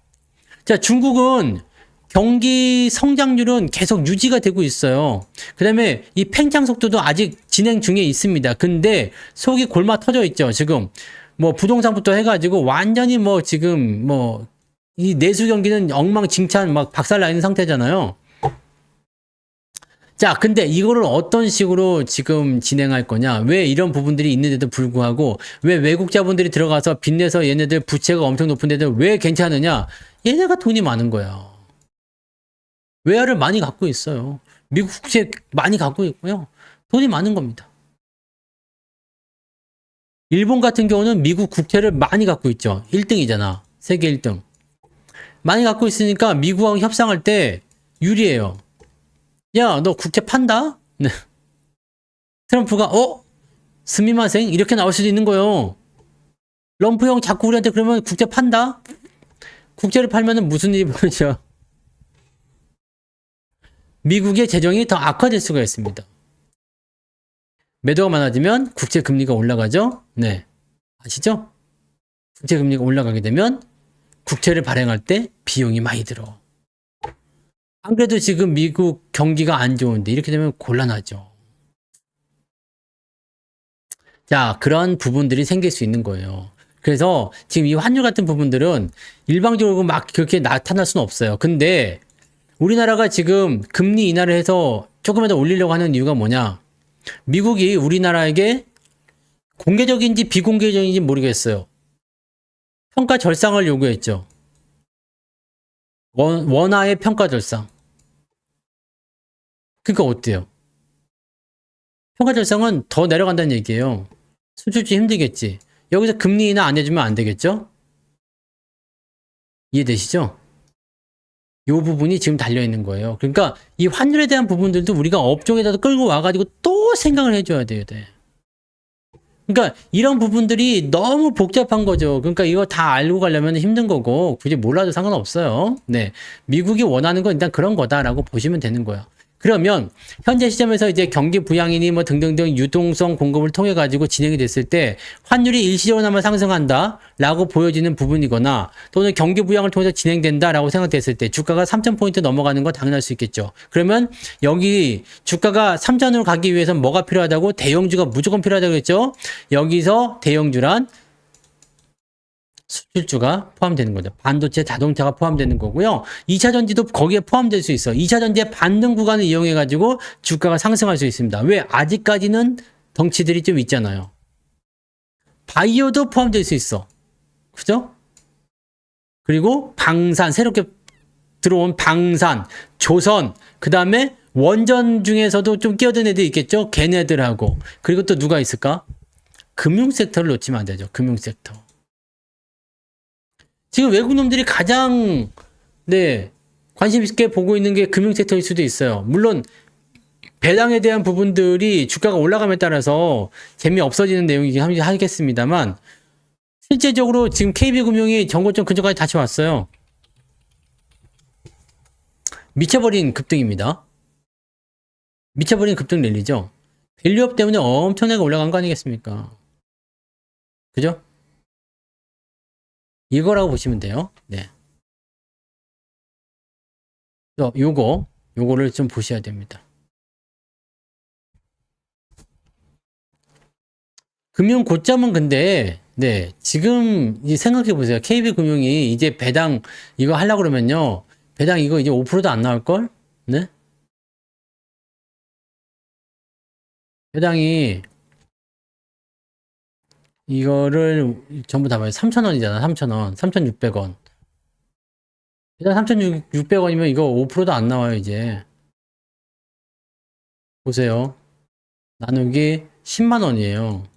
A: 자, 중국은 경기 성장률은 계속 유지가 되고 있어요. 그 다음에 이 팽창 속도도 아직 진행 중에 있습니다. 근데 속이 골마 터져 있죠. 지금 뭐 부동산부터 해가지고 완전히 뭐 지금 뭐 이 내수 경기는 엉망진창 막 박살나 있는 상태잖아요. 자, 근데 이거를 어떤 식으로 지금 진행할 거냐? 왜 이런 부분들이 있는데도 불구하고 왜 외국 자본들이 들어가서 빚내서 얘네들 부채가 엄청 높은데도 왜 괜찮으냐? 얘네가 돈이 많은 거야. 외화를 많이 갖고 있어요. 미국 국채 많이 갖고 있고요. 돈이 많은 겁니다. 일본 같은 경우는 미국 국채를 많이 갖고 있죠. 1등이잖아. 세계 1등. 많이 갖고 있으니까 미국하고 협상할 때 유리해요. 야, 너 국채 판다? 네. 트럼프가 스미마생? 이렇게 나올 수도 있는 거예요. 럼프 형 자꾸 우리한테 그러면 국채 판다? 국채를 팔면은 무슨 일이 벌어져? 미국의 재정이 더 악화될 수가 있습니다. 매도가 많아지면 국채 금리가 올라가죠? 네. 아시죠? 국채 금리가 올라가게 되면 국채를 발행할 때 비용이 많이 들어. 안 그래도 지금 미국 경기가 안 좋은데 이렇게 되면 곤란하죠. 자, 그런 부분들이 생길 수 있는 거예요. 그래서 지금 이 환율 같은 부분들은 일방적으로 막 그렇게 나타날 수는 없어요. 근데 우리나라가 지금 금리 인하를 해서 조금이라도 올리려고 하는 이유가 뭐냐? 미국이 우리나라에게 공개적인지 비공개적인지 모르겠어요. 평가 절상을 요구했죠. 원화의 평가 절상. 그러니까 어때요? 평가 절상은 더 내려간다는 얘기예요. 수출이 힘들겠지. 여기서 금리 인하 안 해주면 안 되겠죠? 이해되시죠? 이 부분이 지금 달려있는 거예요. 그러니까 이 환율에 대한 부분들도 우리가 업종에다 끌고 와가지고 또 생각을 해줘야 돼요. 그러니까 이런 부분들이 너무 복잡한 거죠. 그러니까 이거 다 알고 가려면 힘든 거고 굳이 몰라도 상관없어요. 네, 미국이 원하는 건 일단 그런 거다라고 보시면 되는 거예요. 그러면 현재 시점에서 이제 경기 부양이니 뭐 등등등 유동성 공급을 통해 가지고 진행이 됐을 때 환율이 일시적으로나마 상승한다라고 보여지는 부분이거나 또는 경기 부양을 통해서 진행된다라고 생각됐을 때 주가가 3,000포인트 넘어가는 거 당연할 수 있겠죠. 그러면 여기 주가가 3,000으로 가기 위해서 뭐가 필요하다고? 대형주가 무조건 필요하다고 했죠. 여기서 대형주란 수출주가 포함되는 거죠. 반도체, 자동차가 포함되는 거고요. 2차 전지도 거기에 포함될 수 있어. 2차 전지의 반등 구간을 이용해 가지고 주가가 상승할 수 있습니다. 왜? 아직까지는 덩치들이 좀 있잖아요. 바이오도 포함될 수 있어. 그죠? 그리고 방산, 새롭게 들어온 방산, 조선, 그 다음에 원전 중에서도 좀 끼어든 애들 있겠죠? 걔네들하고. 그리고 또 누가 있을까? 금융 섹터를 놓치면 안 되죠. 금융 섹터. 지금 외국 놈들이 가장 관심 있게 보고 있는 게 금융 섹터일 수도 있어요. 물론 배당에 대한 부분들이 주가가 올라감에 따라서 재미없어지는 내용이긴 하겠습니다만 실제적으로 지금 KB금융이 정고점 근처까지 다시 왔어요. 미쳐버린 급등입니다. 미쳐버린 급등 랠리죠. 밸류업 때문에 엄청나게 올라간 거 아니겠습니까? 그죠? 이거라고 보시면 돼요. 네. 요거를 좀 보셔야 됩니다. 금융 고점은 근데, 지금 생각해 보세요. KB금융이 이제 배당 이거 하려고 그러면요. 배당 이거 이제 5%도 안 나올걸? 네? 배당이 이거를 전부 다 봐요. 3,000원이잖아. 3,000원. 3,600원. 일단 3,600원이면 이거 5%도 안 나와요, 이제. 보세요. 나누기 10만 원이에요.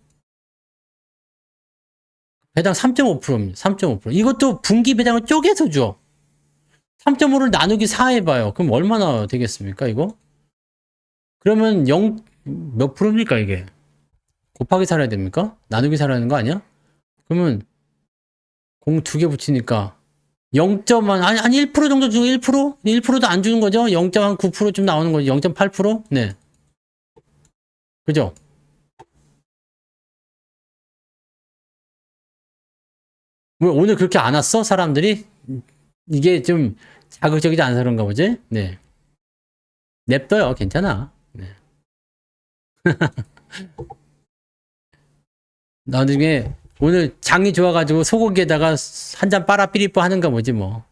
A: 배당 3.5%입니다. 3.5%. 이것도 분기 배당을 쪼개서 줘. 3.5를 나누기 4 해봐요. 그럼 얼마나 되겠습니까, 이거? 그러면 0, 몇 프로입니까, 이게? 곱하기 살아야 됩니까? 나누기 살아야 하는 거 아니야? 그러면 공 2개 붙이니까 0. 아니 1% 정도 주고 1%? 1%도 안 주는 거죠? 0.9%좀 나오는 거죠. 0.8%? 네. 그죠? 왜 오늘 그렇게 안 왔어? 사람들이? 이게 좀 자극적이지 않아서 그런가 보지? 네. 냅둬요. 괜찮아. 네. 나중에 오늘 장이 좋아가지고 소고기에다가 한 잔 빨아 삐리뽀 하는가 보지 뭐.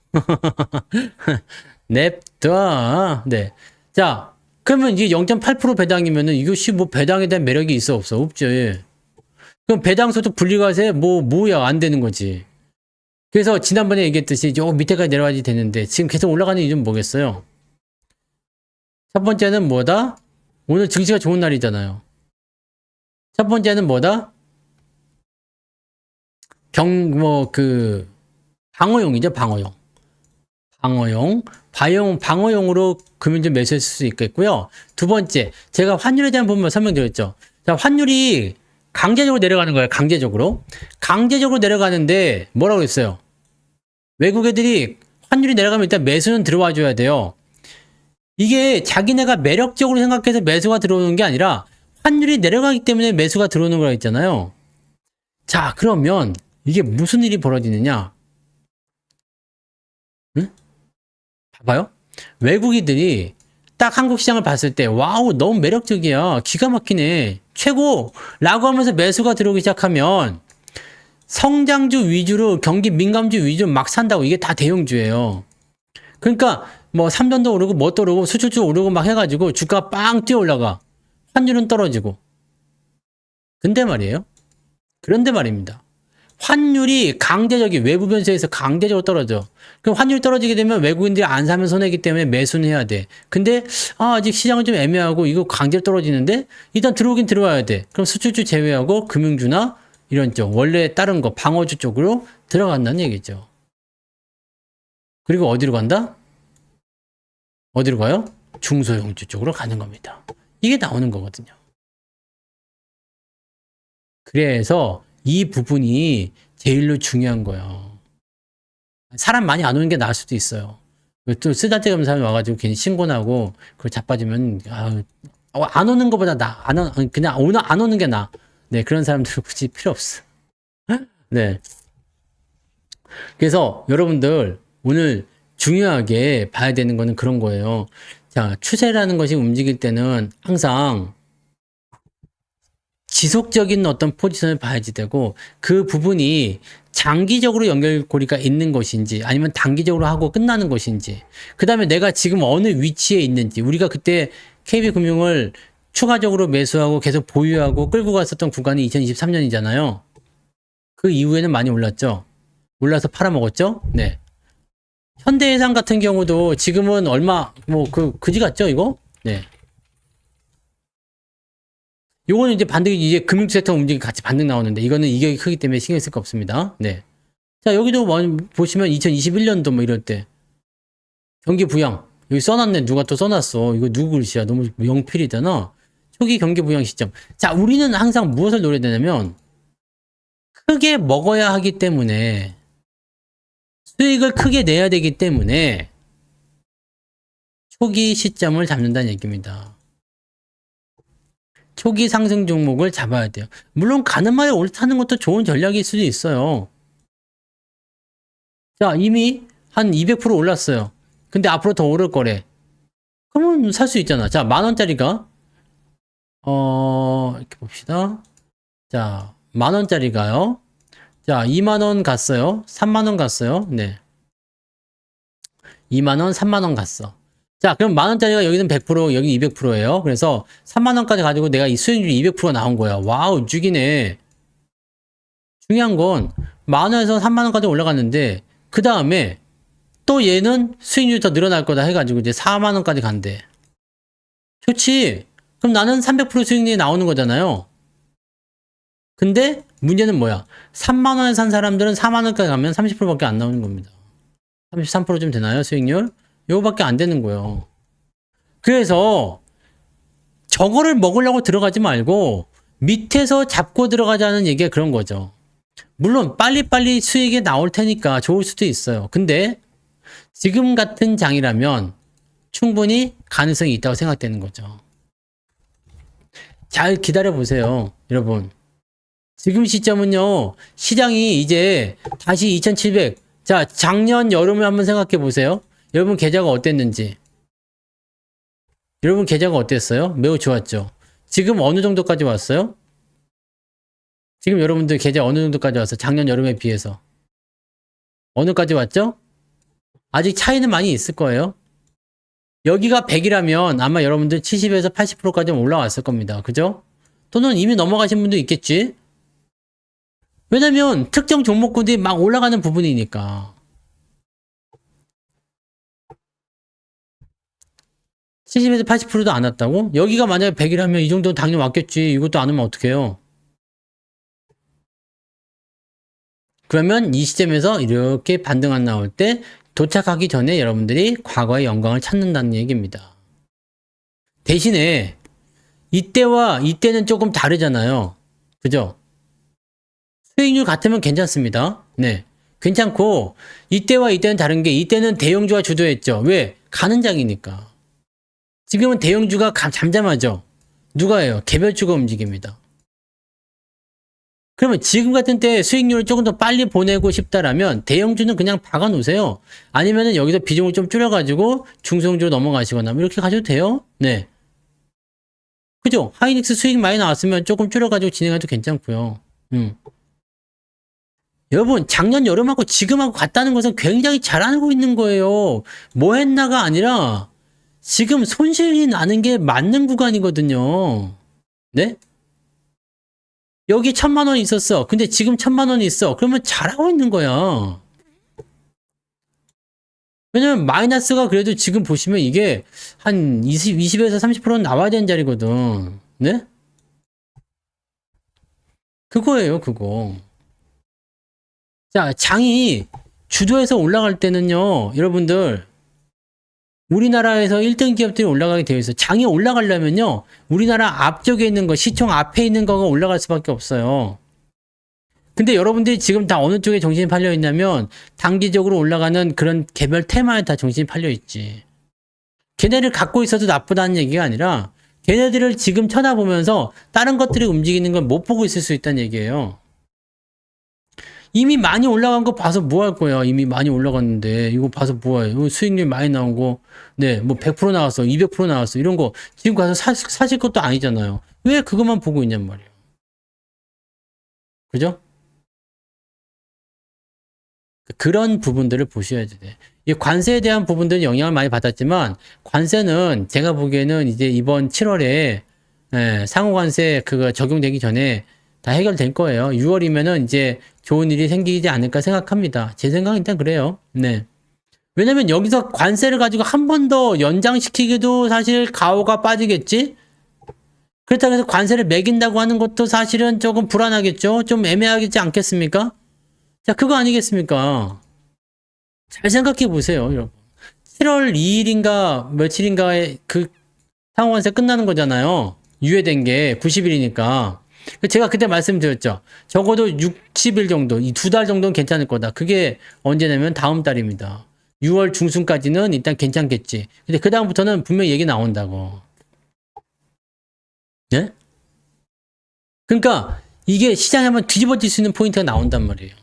A: 냅둬. 네. 자, 그러면 이게 0.8% 배당이면은 이것이 뭐 배당에 대한 매력이 있어 없어? 없지. 그럼 배당소득 분리과세 뭐야 안 되는 거지. 그래서 지난번에 얘기했듯이 요 밑에까지 내려와야지 되는데 지금 계속 올라가는 이유는 뭐겠어요? 첫 번째는 뭐다? 오늘 증시가 좋은 날이잖아요. 첫 번째는 뭐다? 방어용이죠, 방어용. 방어용으로 금융 매수했을 수 있겠고요. 두 번째, 제가 환율에 대한 부분 설명드렸죠. 자, 환율이 강제적으로 내려가는 거예요, 강제적으로. 강제적으로 내려가는데, 뭐라고 했어요? 외국 애들이 환율이 내려가면 일단 매수는 들어와 줘야 돼요. 이게 자기네가 매력적으로 생각해서 매수가 들어오는 게 아니라, 환율이 내려가기 때문에 매수가 들어오는 거라 했잖아요. 자, 그러면, 이게 무슨 일이 벌어지느냐? 봐봐요. 외국인들이 딱 한국 시장을 봤을 때 와우 너무 매력적이야 기가 막히네 최고 라고 하면서 매수가 들어오기 시작하면 성장주 위주로 경기 민감주 위주로 막 산다고. 이게 다 대형주예요. 그러니까 뭐 삼전도 오르고 뭣도 오르고 수출주 오르고 막 해가지고 주가 빵 뛰어 올라가. 환율은 떨어지고. 근데 말이에요. 그런데 말입니다. 환율이 강제적인 외부 변수에서 강제적으로 떨어져. 그럼 환율이 떨어지게 되면 외국인들이 안 사면 손해기 때문에 매수는 해야 돼. 근데 아직 시장은 좀 애매하고 이거 강제로 떨어지는데 일단 들어오긴 들어와야 돼. 그럼 수출주 제외하고 금융주나 이런 쪽 원래 다른 거 방어주 쪽으로 들어간다는 얘기죠. 그리고 어디로 간다? 어디로 가요? 중소형주 쪽으로 가는 겁니다. 이게 나오는 거거든요. 그래서 이 부분이 제일로 중요한 거예요. 사람 많이 안 오는 게 나을 수도 있어요. 또 쓰다듬 없는 사람이 와가지고 괜히 신고나고 그걸 자빠지면 안 오는 것보다 그냥 안 오는 게 나아. 네, 그런 사람들 굳이 필요 없어. 네. 그래서 여러분들 오늘 중요하게 봐야 되는 거는 그런 거예요. 자, 추세라는 것이 움직일 때는 항상 지속적인 어떤 포지션을 봐야지 되고 그 부분이 장기적으로 연결고리가 있는 것인지 아니면 단기적으로 하고 끝나는 것인지 그 다음에 내가 지금 어느 위치에 있는지 우리가 그때 KB금융을 추가적으로 매수하고 계속 보유하고 끌고 갔었던 구간이 2023년이잖아요. 그 이후에는 많이 올랐죠. 올라서 팔아먹었죠. 네. 현대해상 같은 경우도 지금은 얼마 그지 같죠 이거? 네. 요거는 이제 반등 이제 금융 섹터 움직임 같이 반등 나오는데 이거는 이격이 크기 때문에 신경 쓸 거 없습니다. 네. 자 여기도 보시면 2021년도 뭐 이럴 때 경기 부양 여기 써놨네. 누가 또 써놨어. 이거 누구 글씨야? 너무 명필이잖아. 초기 경기 부양 시점. 자 우리는 항상 무엇을 노려야 되냐면 크게 먹어야 하기 때문에 수익을 크게 내야 되기 때문에 초기 시점을 잡는다는 얘기입니다. 초기 상승 종목을 잡아야 돼요. 물론 가는 말에 올타는 것도 좋은 전략일 수도 있어요. 자 이미 한 200% 올랐어요. 근데 앞으로 더 오를 거래. 그러면 살 수 있잖아. 자 10,000원짜리가 이렇게 봅시다. 자 10,000원짜리가요. 자 20,000원 갔어요. 30,000원 갔어요. 네. 20,000원, 30,000원 갔어. 자, 그럼 10,000원짜리가 여기는 100%, 여기 200%예요. 그래서 30,000원까지 가지고 내가 이 수익률이 200% 나온 거야. 와우, 죽이네. 중요한 건 10,000원에서 30,000원까지 올라갔는데 그 다음에 또 얘는 수익률이 더 늘어날 거다 해가지고 이제 40,000원까지 간대. 좋지. 그럼 나는 300% 수익률이 나오는 거잖아요. 근데 문제는 뭐야? 30,000원에 산 사람들은 40,000원까지 가면 30%밖에 안 나오는 겁니다. 33%좀 되나요? 수익률? 요거밖에 안 되는 거예요. 그래서 저거를 먹으려고 들어가지 말고 밑에서 잡고 들어가자는 얘기가 그런 거죠. 물론 빨리빨리 수익이 나올 테니까 좋을 수도 있어요. 근데 지금 같은 장이라면 충분히 가능성이 있다고 생각되는 거죠. 잘 기다려 보세요, 여러분. 지금 시점은요, 시장이 이제 다시 2,700. 자, 작년 여름을 한번 생각해 보세요. 여러분 계좌가 어땠는지. 여러분 계좌가 어땠어요? 매우 좋았죠. 지금 어느 정도까지 왔어요? 지금 여러분들 계좌 어느 정도까지 왔어요? 작년 여름에 비해서. 어느까지 왔죠? 아직 차이는 많이 있을 거예요. 여기가 100이라면 아마 여러분들 70에서 80%까지 올라왔을 겁니다. 그죠? 또는 이미 넘어가신 분도 있겠지? 왜냐면 특정 종목군들이 막 올라가는 부분이니까. 70에서 80%도 안 왔다고? 여기가 만약에 100이라면 이 정도는 당연히 왔겠지. 이것도 안 오면 어떡해요? 그러면 이 시점에서 이렇게 반등 안 나올 때 도착하기 전에 여러분들이 과거의 영광을 찾는다는 얘기입니다. 대신에 이때와 이때는 조금 다르잖아요. 그죠? 수익률 같으면 괜찮습니다. 네. 괜찮고 이때와 이때는 다른 게 이때는 대형주가 주도했죠. 왜? 가는 장이니까. 지금은 대형주가 잠잠하죠. 누가 해요? 개별주가 움직입니다. 그러면 지금 같은 때 수익률을 조금 더 빨리 보내고 싶다라면 대형주는 그냥 박아 놓으세요. 아니면은 여기서 비중을 좀 줄여가지고 중소형주로 넘어가시거나 뭐 이렇게 가셔도 돼요. 네. 그죠? 하이닉스 수익 많이 나왔으면 조금 줄여가지고 진행해도 괜찮고요. 여러분, 작년 여름하고 지금하고 같다는 것은 굉장히 잘 알고 있는 거예요. 뭐 했나가 아니라 지금 손실이 나는 게 맞는 구간이거든요. 네? 여기 1,000만 원 있었어. 근데 지금 1,000만 원이 있어. 그러면 잘하고 있는 거야. 왜냐면 마이너스가 그래도 지금 보시면 이게 한 20에서 30%는 나와야 되는 자리거든. 네? 그거예요, 그거. 자, 장이 주도해서 올라갈 때는요, 여러분들, 우리나라에서 1등 기업들이 올라가게 되어 있어요. 장이 올라가려면요, 우리나라 앞쪽에 있는 거, 시총 앞에 있는 거가 올라갈 수밖에 없어요. 근데 여러분들이 지금 다 어느 쪽에 정신이 팔려 있냐면, 단기적으로 올라가는 그런 개별 테마에 다 정신이 팔려 있지. 걔네를 갖고 있어도 나쁘다는 얘기가 아니라, 걔네들을 지금 쳐다보면서 다른 것들이 움직이는 걸 못 보고 있을 수 있다는 얘기예요. 이미 많이 올라간 거 봐서 뭐 할 거야? 이미 많이 올라갔는데 이거 봐서 뭐 해? 수익률 많이 나온 거, 네, 뭐 100% 나왔어, 200% 나왔어 이런 거 지금 가서 사실 것도 아니잖아요. 왜 그것만 보고 있냔 말이에요. 그죠? 그런 부분들을 보셔야 돼. 이 관세에 대한 부분들은 영향을 많이 받았지만 관세는 제가 보기에는 이제 이번 7월에 상호관세 그거 적용되기 전에 다 해결될 거예요. 6월이면은 이제 좋은 일이 생기지 않을까 생각합니다. 제 생각은 일단 그래요. 네. 왜냐면 여기서 관세를 가지고 한 번 더 연장시키기도 사실 가오가 빠지겠지? 그렇다고 해서 관세를 매긴다고 하는 것도 사실은 조금 불안하겠죠? 좀 애매하겠지 않겠습니까? 자, 그거 아니겠습니까? 잘 생각해 보세요, 여러분. 7월 2일인가 며칠인가에 그 상호관세 끝나는 거잖아요. 유예된 게 90일이니까. 제가 그때 말씀드렸죠. 적어도 60일 정도, 이 2달 정도는 괜찮을 거다. 그게 언제냐면 다음 달입니다. 6월 중순까지는 일단 괜찮겠지. 근데 그다음부터는 분명히 얘기 나온다고. 네? 그러니까 이게 시장에 한번 뒤집어질 수 있는 포인트가 나온단 말이에요.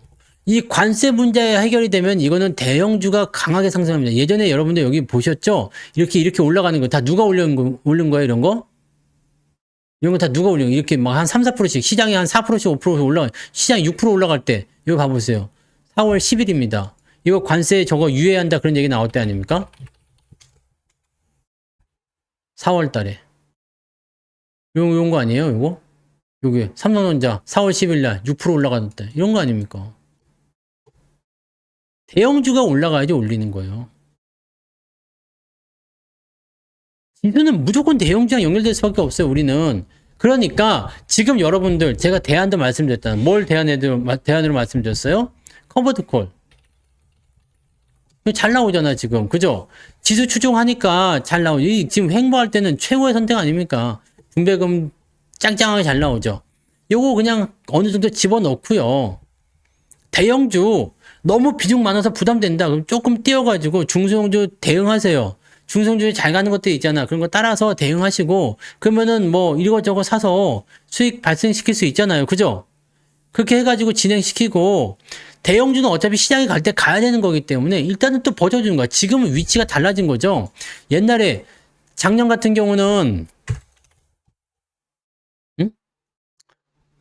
A: 이 관세 문제 해결이 되면 이거는 대형주가 강하게 상승합니다. 예전에 여러분들 여기 보셨죠? 이렇게 올라가는 거 다 누가 올린 거예요, 이런 거? 이런 거 다 누가 올린 거? 이렇게 막 한 3, 4%씩, 시장이 한 4%씩, 5% 올라가, 시장이 6% 올라갈 때, 이거 봐보세요. 4월 10일입니다. 이거 관세 저거 유예한다 그런 얘기 나올 때 아닙니까? 4월 달에. 요런 거 아니에요, 요거? 요게, 삼성전자 4월 10일 날 6% 올라갔는데, 이런 거 아닙니까? 대형주가 올라가야지 올리는 거예요. 지수는 무조건 대형주랑 연결될 수밖에 없어요, 우리는. 그러니까 지금 여러분들 제가 대안도 말씀드렸잖아요. 뭘 대안으로 말씀드렸어요? 커버드 콜. 잘 나오잖아 지금, 그죠? 지수 추종하니까 잘 나오죠. 지금 횡보할 때는 최고의 선택 아닙니까? 분배금 짱짱하게 잘 나오죠. 요거 그냥 어느 정도 집어넣고요. 대형주 너무 비중 많아서 부담된다. 그럼 조금 띄워가지고 중소형주 대응하세요. 중소형주에 잘 가는 것들 있잖아. 그런 거 따라서 대응하시고 그러면은 뭐 이것저것 사서 수익 발생시킬 수 있잖아요. 그죠? 그렇게 해가지고 진행시키고 대형주는 어차피 시장에 갈 때 가야 되는 거기 때문에 일단은 또 버텨주는 거야. 지금은 위치가 달라진 거죠. 옛날에 작년 같은 경우는 응?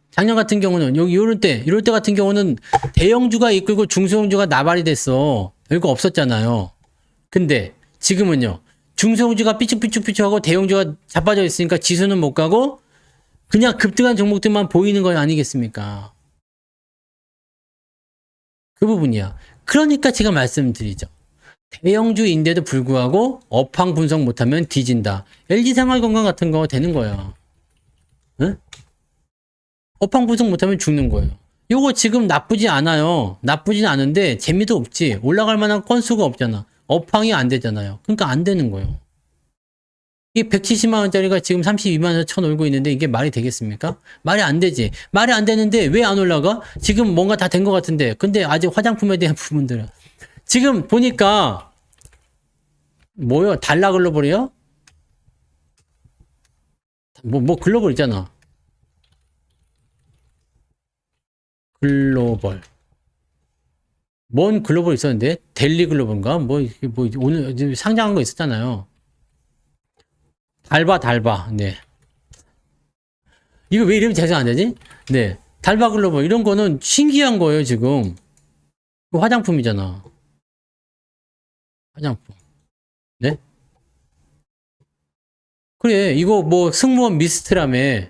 A: 작년 같은 경우는 여기 이럴 때 같은 경우는 대형주가 이끌고 중소형주가 나발이 됐어. 이거 없었잖아요. 근데 지금은요. 중소형주가 삐쭉삐쭉삐쭉하고 대형주가 자빠져 있으니까 지수는 못 가고 그냥 급등한 종목들만 보이는 거 아니겠습니까? 그 부분이야. 그러니까 제가 말씀드리죠. 대형주인데도 불구하고 업황 분석 못하면 뒤진다. LG생활건강 같은 거 되는 거예요. 응? 업황 분석 못하면 죽는 거예요. 요거 지금 나쁘지 않아요. 나쁘진 않은데 재미도 없지. 올라갈 만한 건수가 없잖아. 업황이 안 되잖아요. 그러니까 안 되는 거예요. 이 170만 원짜리가 지금 32만 원에 쳐놀고 있는데 이게 말이 되겠습니까? 말이 안 되지. 말이 안 되는데 왜 안 올라가? 지금 뭔가 다 된 것 같은데. 근데 아직 화장품에 대한 부분들은 지금 보니까 뭐요? 달러 글로벌이요? 뭐 글로벌 있잖아. 글로벌. 뭔 글로벌 있었는데? 델리 글로벌인가? 이게 오늘 상장한 거 있었잖아요. 달바. 네. 이거 왜 이름이 재생 안 되지? 네. 달바 글로벌. 이런 거는 신기한 거예요, 지금. 이거 화장품이잖아. 화장품. 네? 그래. 이거 뭐 승무원 미스트라며.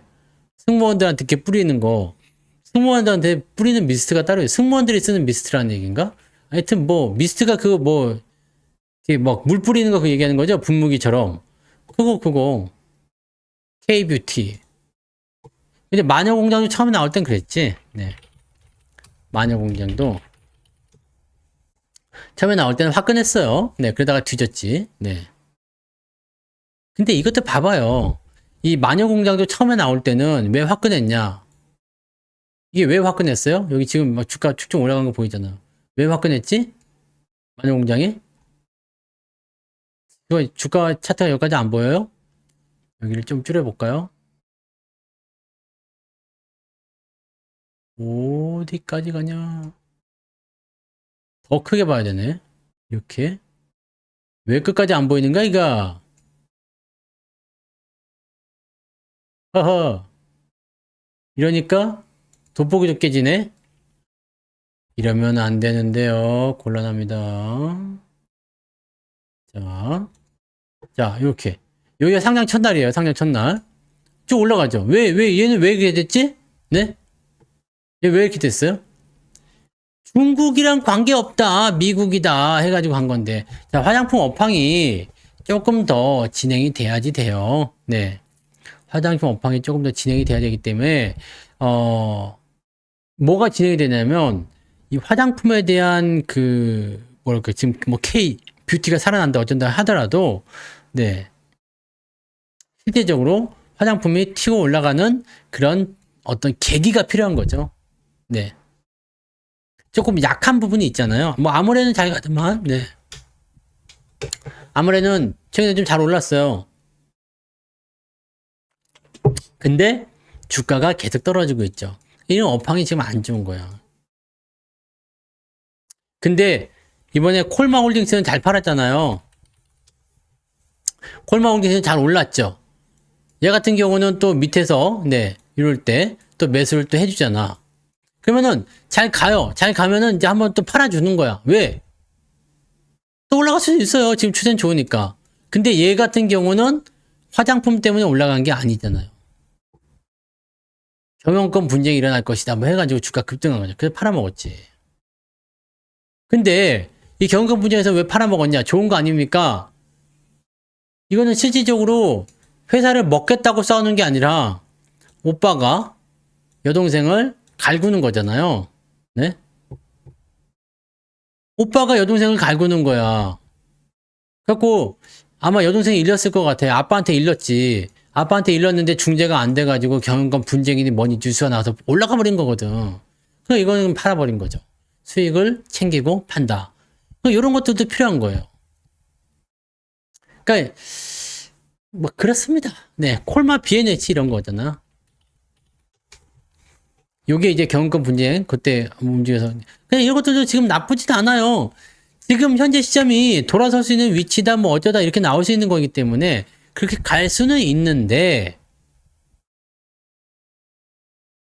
A: 승무원들한테 이렇게 뿌리는 거. 승무원들한테 뿌리는 미스트가 따로 있어요. 승무원들이 쓰는 미스트라는 얘기인가? 하여튼 뭐 미스트가 그거 뭐 이렇게 막 물 뿌리는 거 그 얘기하는 거죠? 분무기처럼. 그거 K-뷰티. 근데 마녀공장도 처음에 나올 땐 그랬지. 네. 마녀공장도 처음에 나올 때는 화끈했어요. 네. 그러다가 뒤졌지. 네. 근데 이것도 봐봐요. 이 마녀공장도 처음에 나올 때는 왜 화끈했냐? 이게 왜 화끈했어요? 여기 지금 막 주가 축좀 올라간 거 보이잖아. 왜 화끈했지? 마녀공장이? 이거 주가 차트가 여기까지 안 보여요? 여기를 좀 줄여볼까요? 어디까지 가냐? 더 크게 봐야 되네. 이렇게. 왜 끝까지 안 보이는가, 이가? 허허. 이러니까 돋보기도 깨지네? 이러면 안 되는데요. 곤란합니다. 자, 이렇게. 여기가 상장 첫날이에요. 상장 첫날. 쭉 올라가죠. 얘는 왜 이렇게 됐지? 네? 얘 왜 이렇게 됐어요? 중국이랑 관계없다. 미국이다. 해가지고 한 건데. 자, 화장품 업황이 조금 더 진행이 돼야지 돼요. 네. 화장품 업황이 조금 더 진행이 돼야 되기 때문에, 뭐가 진행이 되냐면, 이 화장품에 대한 지금 뭐 뷰티가 살아난다 어쩐다 하더라도, 네. 실제적으로 화장품이 튀고 올라가는 그런 어떤 계기가 필요한 거죠. 네. 조금 약한 부분이 있잖아요. 뭐 아모레는 잘 가더만, 네. 아모레는 최근에 좀 잘 올랐어요. 근데 주가가 계속 떨어지고 있죠. 이런 업황이 지금 안 좋은 거야. 근데 이번에 콜마홀딩스는 잘 팔았잖아요. 콜마홀딩스는 잘 올랐죠. 얘 같은 경우는 또 밑에서 네 이럴 때 또 매수를 또 해주잖아. 그러면은 잘 가요. 잘 가면은 이제 한번 또 팔아주는 거야. 왜? 또 올라갈 수도 있어요. 지금 추세는 좋으니까. 근데 얘 같은 경우는 화장품 때문에 올라간 게 아니잖아요. 경영권 분쟁이 일어날 것이다. 뭐 해가지고 주가 급등한 거죠. 그래서 팔아먹었지. 근데 이 경영권 분쟁에서 왜 팔아먹었냐? 좋은 거 아닙니까? 이거는 실질적으로 회사를 먹겠다고 싸우는 게 아니라 오빠가 여동생을 갈구는 거잖아요. 네? 오빠가 여동생을 갈구는 거야. 그래갖고 아마 여동생이 일렀을 것 같아요. 아빠한테 일렀지. 아빠한테 일렀는데 중재가 안 돼가지고 경영권 분쟁이니 뭐니 뉴스가 나와서 올라가 버린 거거든. 그러니까 이거는 팔아버린 거죠. 수익을 챙기고 판다. 이런 것들도 필요한 거예요. 그러니까 뭐 그렇습니다. 네, 콜마 비에네치 이런 거잖아. 요게 이제 경영권 분쟁 그때 움직여서 그냥 이런 것들도 지금 나쁘지도 않아요. 지금 현재 시점이 돌아설 수 있는 위치다 뭐 어쩌다 이렇게 나올 수 있는 거기 때문에 그렇게 갈 수는 있는데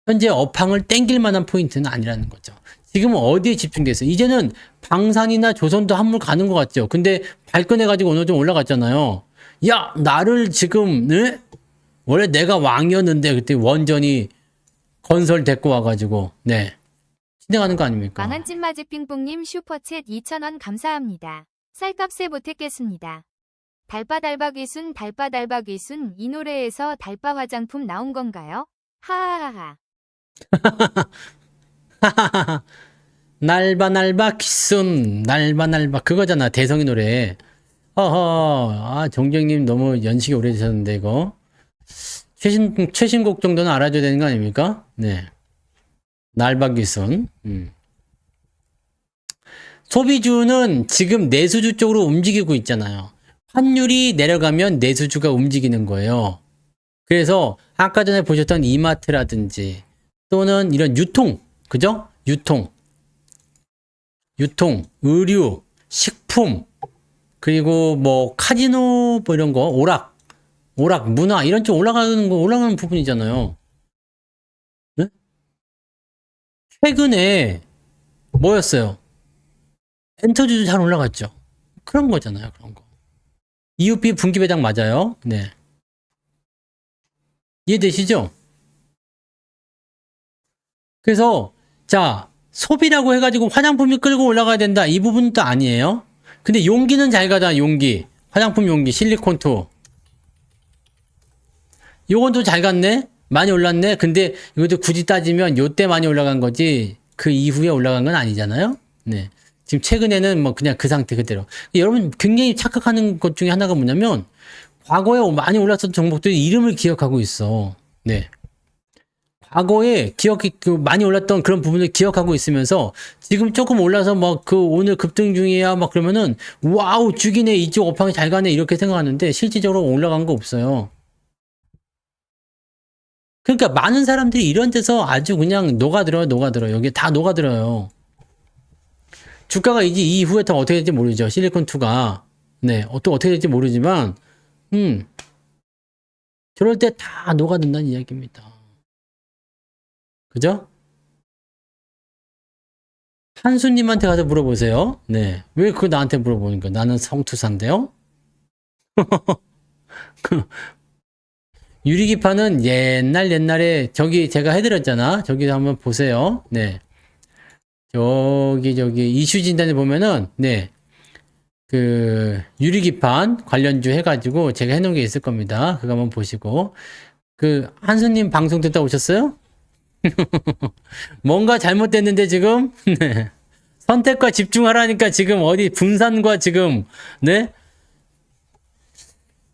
A: 현재 업황을 땡길 만한 포인트는 아니라는 거죠. 지금은 어디에 집중돼서 이제는 방산이나 조선도 한물 가는 것 같죠. 근데 발끈해가지고 오늘 좀 올라갔잖아요. 야, 나를 지금 네? 원래 내가 왕이었는데 그때 원전이 건설 데리고 와가지고 네 진행하는 거 아닙니까?
B: 망한 찐마지 삥뽕님 슈퍼챗 2,000원 감사합니다. 쌀값에 보태겠습니다. 달바달바귀순 이 노래에서 달바 화장품 나온 건가요? 하하하하.
A: 날바 키순 날바 그거잖아 대성이 노래. 허허 정정님 너무 연식이 오래되셨는데 이거 최신곡 정도는 알아줘야 되는 거 아닙니까? 네. 날박귀순. 소비주는 지금 내수주 쪽으로 움직이고 있잖아요. 환율이 내려가면 내수주가 움직이는 거예요. 그래서 아까 전에 보셨던 이마트라든지 또는 이런 유통, 그죠? 유통, 의류, 식품, 그리고 뭐 카지노 뭐 이런 거, 오락, 문화 이런 쪽 올라가는 부분이잖아요. 네? 최근에 뭐였어요? 엔터주도 잘 올라갔죠. 그런 거잖아요, 그런 거. EUP 분기 배당 맞아요. 네. 이해되시죠? 그래서 자, 소비라고 해가지고 화장품이 끌고 올라가야 된다. 이 부분도 아니에요. 근데 용기는 잘 가다, 용기. 화장품 용기, 실리콘2. 요건도 잘 갔네? 많이 올랐네? 근데 이것도 굳이 따지면 요때 많이 올라간 거지, 그 이후에 올라간 건 아니잖아요? 네. 지금 최근에는 뭐 그냥 그 상태 그대로. 여러분 굉장히 착각하는 것 중에 하나가 뭐냐면, 과거에 많이 올랐던 종목들이 이름을 기억하고 있어. 네. 과거에 많이 올랐던 그런 부분을 기억하고 있으면서 지금 조금 올라서 막 오늘 급등 중이야 막 그러면은 와우 죽이네, 이쪽 업황이 잘 가네 이렇게 생각하는데 실질적으로 올라간 거 없어요. 그러니까 많은 사람들이 이런 데서 아주 그냥 녹아들어요. 여기 다 녹아들어요. 주가가 이제 이후에 더 어떻게 될지 모르죠. 실리콘2가. 네, 또 어떻게 될지 모르지만, 저럴 때 다 녹아든다는 이야기입니다. 그죠? 한수님한테 가서 물어보세요. 네. 왜 그거 나한테 물어보는 거야? 나는 성투사인데요? 유리기판은 옛날에, 저기 제가 해드렸잖아. 저기 한번 보세요. 네. 저기, 이슈 진단에 보면은, 네. 유리기판 관련주 해가지고 제가 해놓은 게 있을 겁니다. 그거 한번 보시고. 한수님 방송 듣다 오셨어요? 뭔가 잘못됐는데 지금? 네. 선택과 집중하라니까 지금 어디 분산과 지금, 네?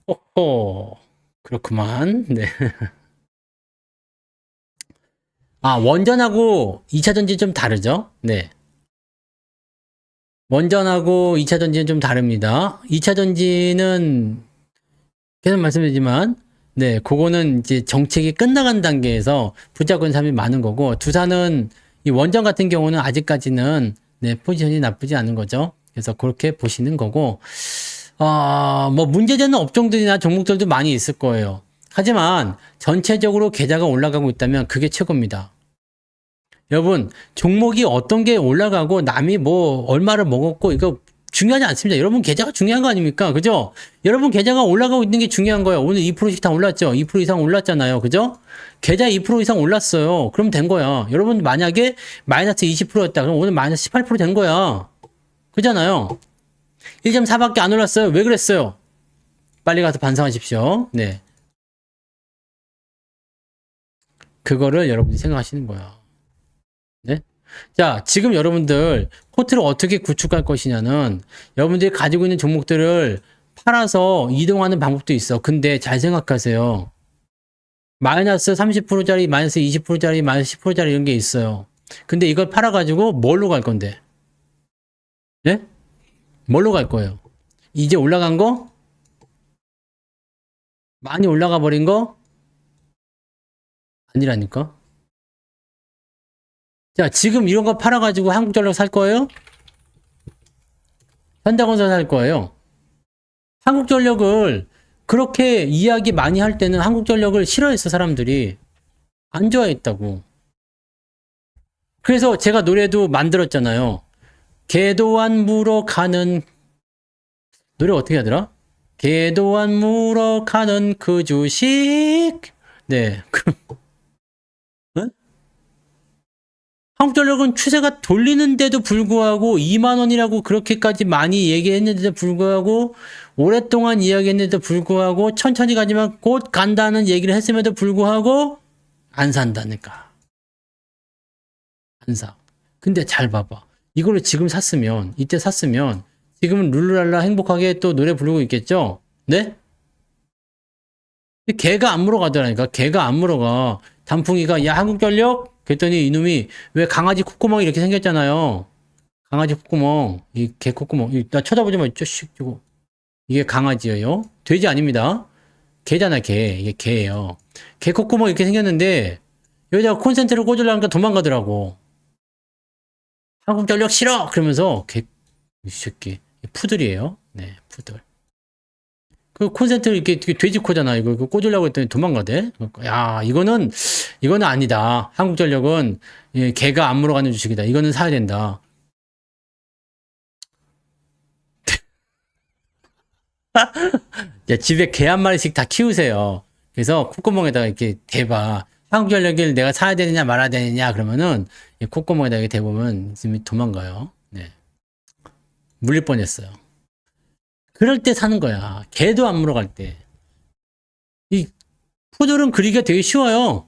A: 오호. 그렇구만. 네. 아, 원전하고 2차 전지 좀 다르죠? 네. 원전하고 2차 전지는 좀 다릅니다. 2차 전지는 계속 말씀드리지만, 네, 그거는 이제 정책이 끝나간 단계에서 부작용 사람이 많은 거고, 두산은 이 원전 같은 경우는 아직까지는 네, 포지션이 나쁘지 않은 거죠. 그래서 그렇게 보시는 거고, 뭐 문제되는 업종들이나 종목들도 많이 있을 거예요. 하지만 전체적으로 계좌가 올라가고 있다면 그게 최고입니다. 여러분, 종목이 어떤 게 올라가고 남이 뭐 얼마를 먹었고 이거 중요하지 않습니다. 여러분 계좌가 중요한 거 아닙니까? 그죠? 여러분 계좌가 올라가고 있는 게 중요한 거예요. 오늘 2%씩 다 올랐죠? 2% 이상 올랐잖아요. 그죠? 계좌 2% 이상 올랐어요. 그럼 된 거야. 여러분 만약에 마이너스 20%였다. 그럼 오늘 마이너스 18%된 거야. 그잖아요. 1.4밖에 안 올랐어요. 왜 그랬어요? 빨리 가서 반성하십시오. 네. 그거를 여러분이 생각하시는 거야. 네? 자, 지금 여러분들 포트를 어떻게 구축할 것이냐는 여러분들이 가지고 있는 종목들을 팔아서 이동하는 방법도 있어. 근데 잘 생각하세요. 마이너스 30%짜리, 마이너스 20%짜리, 마이너스 10%짜리 이런 게 있어요. 근데 이걸 팔아가지고 뭘로 갈 건데? 네? 뭘로 갈 거예요? 이제 올라간 거? 많이 올라가 버린 거? 아니라니까? 자, 지금 이런 거 팔아가지고 한국전력 살 거예요? 현대건설 살 거예요? 한국전력을 그렇게 이야기 많이 할 때는 한국전력을 싫어했어, 사람들이. 안 좋아했다고. 그래서 제가 노래도 만들었잖아요. 개도안 물어 가는, 노래 어떻게 하더라? 개도안 물어 가는 그 주식. 네. 응? 한국전력은 추세가 돌리는데도 불구하고 2만 원이라고 그렇게까지 많이 얘기했는데도 불구하고 오랫동안 이야기했는데도 불구하고 천천히 가지만 곧 간다는 얘기를 했음에도 불구하고 안 산다니까. 안 사. 근데 잘 봐봐. 이거를 지금 샀으면, 이때 샀으면 지금은 룰루랄라 행복하게 또 노래 부르고 있겠죠? 네? 걔가 안 물어가더라니까. 걔가 안 물어가. 단풍이가 야 한국전력? 그랬더니 이놈이 왜 강아지 콧구멍이 이렇게 생겼잖아요. 강아지 콧구멍. 이 개 콧구멍. 나 쳐다보지 마. 쪼씩 주고. 이게 강아지예요. 돼지 아닙니다. 개잖아 개. 이게 개예요. 개 콧구멍 이렇게 생겼는데 여기다가 콘센트를 꽂으려니까 도망가더라고. 한국전력 싫어! 그러면서 이 새끼 푸들이에요. 네, 푸들. 그 콘센트 이렇게 돼지코잖아. 이거 꽂으려고 했더니 도망가대. 야, 이거는 아니다. 한국전력은 예, 개가 안 물어가는 주식이다. 이거는 사야 된다. 야, 집에 개 한 마리씩 다 키우세요. 그래서 콧구멍에다가 이렇게 대봐. 한국전력을 내가 사야 되느냐 말아야 되느냐 그러면은 이 콧구멍에다가 이렇게 대보면 지금 도망가요. 네. 물릴 뻔했어요. 그럴 때 사는 거야. 개도 안 물어갈 때. 이 푸들은 그리기가 되게 쉬워요.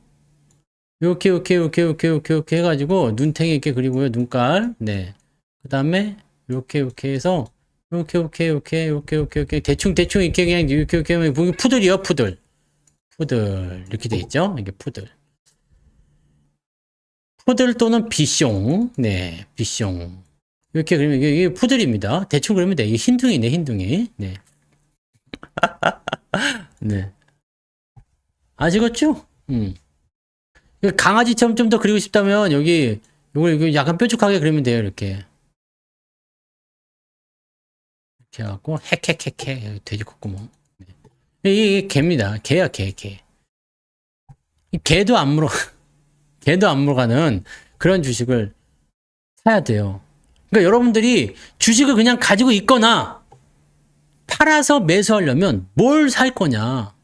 A: 이렇게 해가지고 눈탱이 이렇게 그리고요. 눈깔. 네. 그 다음에 이렇게 해서 이렇게 대충 이렇게 그냥 이렇게 하면 푸들이요. 푸들 이렇게 돼 있죠. 이게 푸들 또는 비숑. 네, 비숑. 이렇게 그리면 이게 푸들입니다. 대충 그리면 돼. 이게 흰둥이네, 흰둥이. 네. 네. 아시겠죠? 강아지처럼 좀 더 그리고 싶다면 여기 이거 약간 뾰족하게 그리면 돼요. 이렇게 해갖고 핵 돼지 콧구멍. 네. 이게 개입니다. 개야 개. 이 개도 안 물어가는 그런 주식을 사야 돼요. 그러니까 여러분들이 주식을 그냥 가지고 있거나 팔아서 매수하려면 뭘 살 거냐.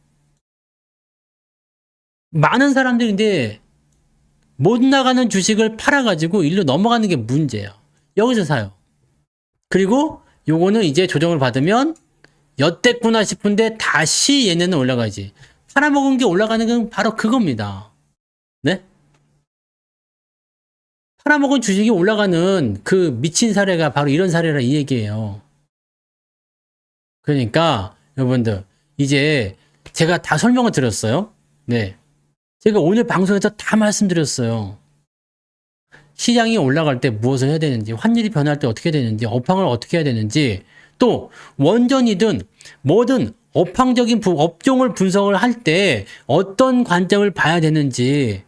A: 많은 사람들인데 못 나가는 주식을 팔아가지고 일로 넘어가는 게 문제야. 여기서 사요. 그리고 요거는 이제 조정을 받으면 엿됐구나 싶은데 다시 얘네는 올라가지. 팔아먹은 게 올라가는 건 바로 그겁니다. 네? 팔아먹은 주식이 올라가는 그 미친 사례가 바로 이런 사례라 이 얘기예요. 그러니까 여러분들 이제 제가 다 설명을 드렸어요. 네. 제가 오늘 방송에서 다 말씀드렸어요. 시장이 올라갈 때 무엇을 해야 되는지, 환율이 변할 때 어떻게 되는지, 업황을 어떻게 해야 되는지, 또 원전이든 뭐든 업황적인 업종을 분석을 할 때 어떤 관점을 봐야 되는지,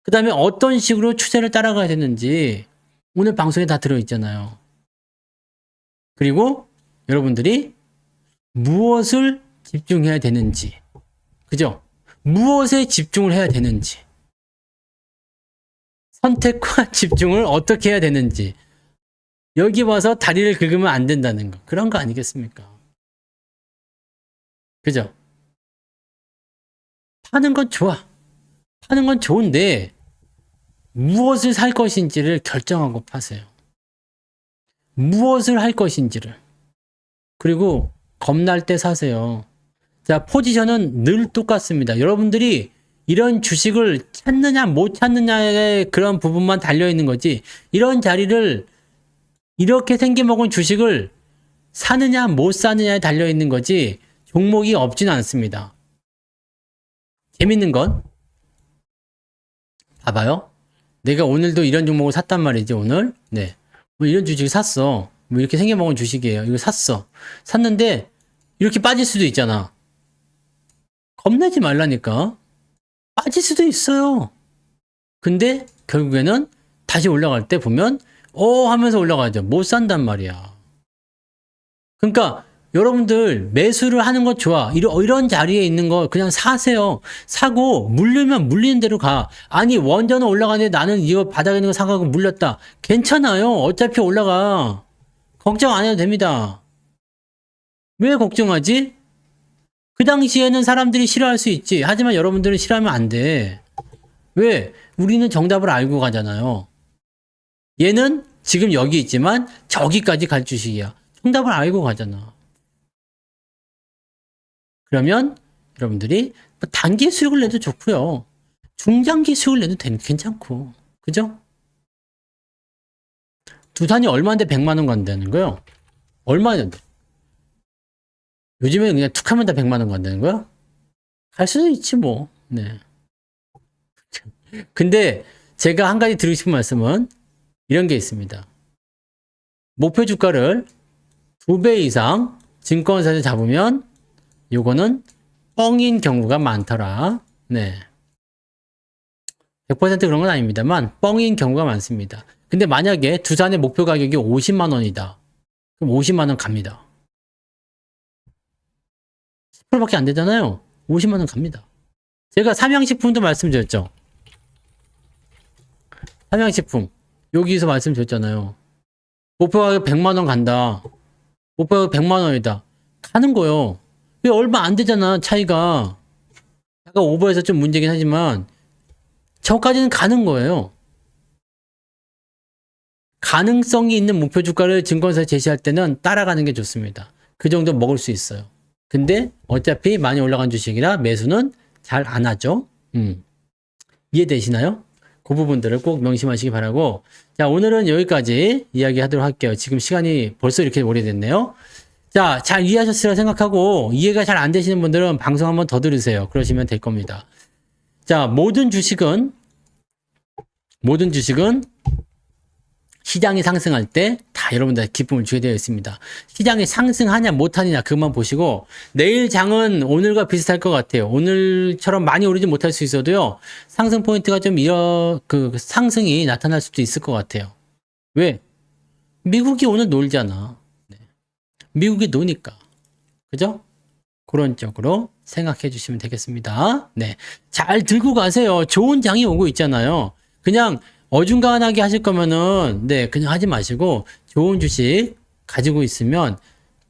A: 그 다음에 어떤 식으로 추세를 따라가야 되는지 오늘 방송에 다 들어있잖아요. 그리고 여러분들이 무엇을 집중해야 되는지, 그죠? 무엇에 집중을 해야 되는지, 선택과 집중을 어떻게 해야 되는지, 여기 와서 다리를 긁으면 안 된다는 거. 그런 거 아니겠습니까? 그죠? 파는 건 좋아. 파는 건 좋은데, 무엇을 살 것인지를 결정하고 파세요. 무엇을 할 것인지를. 그리고 겁날 때 사세요. 자, 포지션은 늘 똑같습니다. 여러분들이 이런 주식을 찾느냐 못 찾느냐의 그런 부분만 달려있는 거지, 이런 자리를 이렇게 생겨먹은 주식을 사느냐 못 사느냐에 달려있는 거지 종목이 없지는 않습니다. 재밌는 건 봐봐요. 내가 오늘도 이런 종목을 샀단 말이지. 오늘 네, 뭐 이런 주식 샀어. 뭐 이렇게 생겨먹은 주식이에요. 이거 샀어. 샀는데 이렇게 빠질 수도 있잖아. 겁내지 말라니까. 빠질 수도 있어요. 근데 결국에는 다시 올라갈 때 보면 하면서 올라가죠. 못 산단 말이야. 그러니까 여러분들 매수를 하는 거 좋아. 이런 자리에 있는 거 그냥 사세요. 사고 물리면 물리는 대로 가. 아니 원전은 올라가는데 나는 이거 바닥에 있는 거 사가고 물렸다. 괜찮아요. 어차피 올라가. 걱정 안 해도 됩니다. 왜 걱정하지? 그 당시에는 사람들이 싫어할 수 있지. 하지만 여러분들은 싫어하면 안 돼. 왜? 우리는 정답을 알고 가잖아요. 얘는 지금 여기 있지만 저기까지 갈 주식이야. 정답을 알고 가잖아. 그러면 여러분들이 단기 수익을 내도 좋고요. 중장기 수익을 내도 괜찮고. 그죠? 두산이 얼마인데 100만 원 간다는 거요? 얼마인데? 요즘에 그냥 툭 하면 다 100만 원 간다는 거야? 갈 수도 있지 뭐. 네. 근데 제가 한 가지 드리고 싶은 말씀은 이런 게 있습니다. 목표 주가를 2배 이상 증권사에서 잡으면 요거는 뻥인 경우가 많더라. 네. 100% 그런 건 아닙니다만 뻥인 경우가 많습니다. 근데 만약에 두산의 목표 가격이 50만 원이다. 그럼 50만 원 갑니다. 10%밖에 안 되잖아요. 50만 원 갑니다. 제가 삼양식품도 말씀드렸죠. 삼양식품. 여기서 말씀드렸잖아요. 목표 가격 100만 원 간다. 목표 가격 100만 원이다. 가는 거요. 왜 얼마 안 되잖아, 차이가. 약간 오버해서 좀 문제긴 하지만, 저까지는 가는 거예요. 가능성이 있는 목표 주가를 증권사에 제시할 때는 따라가는 게 좋습니다. 그 정도 먹을 수 있어요. 근데 어차피 많이 올라간 주식이라 매수는 잘 안 하죠. 이해되시나요? 그 부분들을 꼭 명심하시기 바라고. 자, 오늘은 여기까지 이야기하도록 할게요. 지금 시간이 벌써 이렇게 오래됐네요. 자, 잘 이해하셨으리라 생각하고 이해가 잘 안 되시는 분들은 방송 한번 더 들으세요. 그러시면 될 겁니다. 자, 모든 주식은 시장이 상승할 때 다 여러분들 기쁨을 주게 되어 있습니다. 시장이 상승하냐 못하느냐 그것만 보시고 내일 장은 오늘과 비슷할 것 같아요. 오늘처럼 많이 오르지 못할 수 있어도요. 상승 포인트가 좀 상승이 나타날 수도 있을 것 같아요. 왜? 미국이 오늘 놀잖아. 네. 미국이 노니까. 그죠? 그런 쪽으로 생각해 주시면 되겠습니다. 네. 잘 들고 가세요. 좋은 장이 오고 있잖아요. 그냥 어중간하게 하실 거면은, 네, 그냥 하지 마시고, 좋은 주식 가지고 있으면,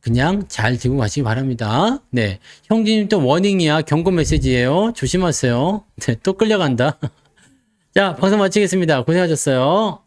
A: 그냥 잘 들고 가시기 바랍니다. 네. 형제님 또 워닝이야. 경고 메시지예요. 조심하세요. 네, 또 끌려간다. 자, 방송 마치겠습니다. 고생하셨어요.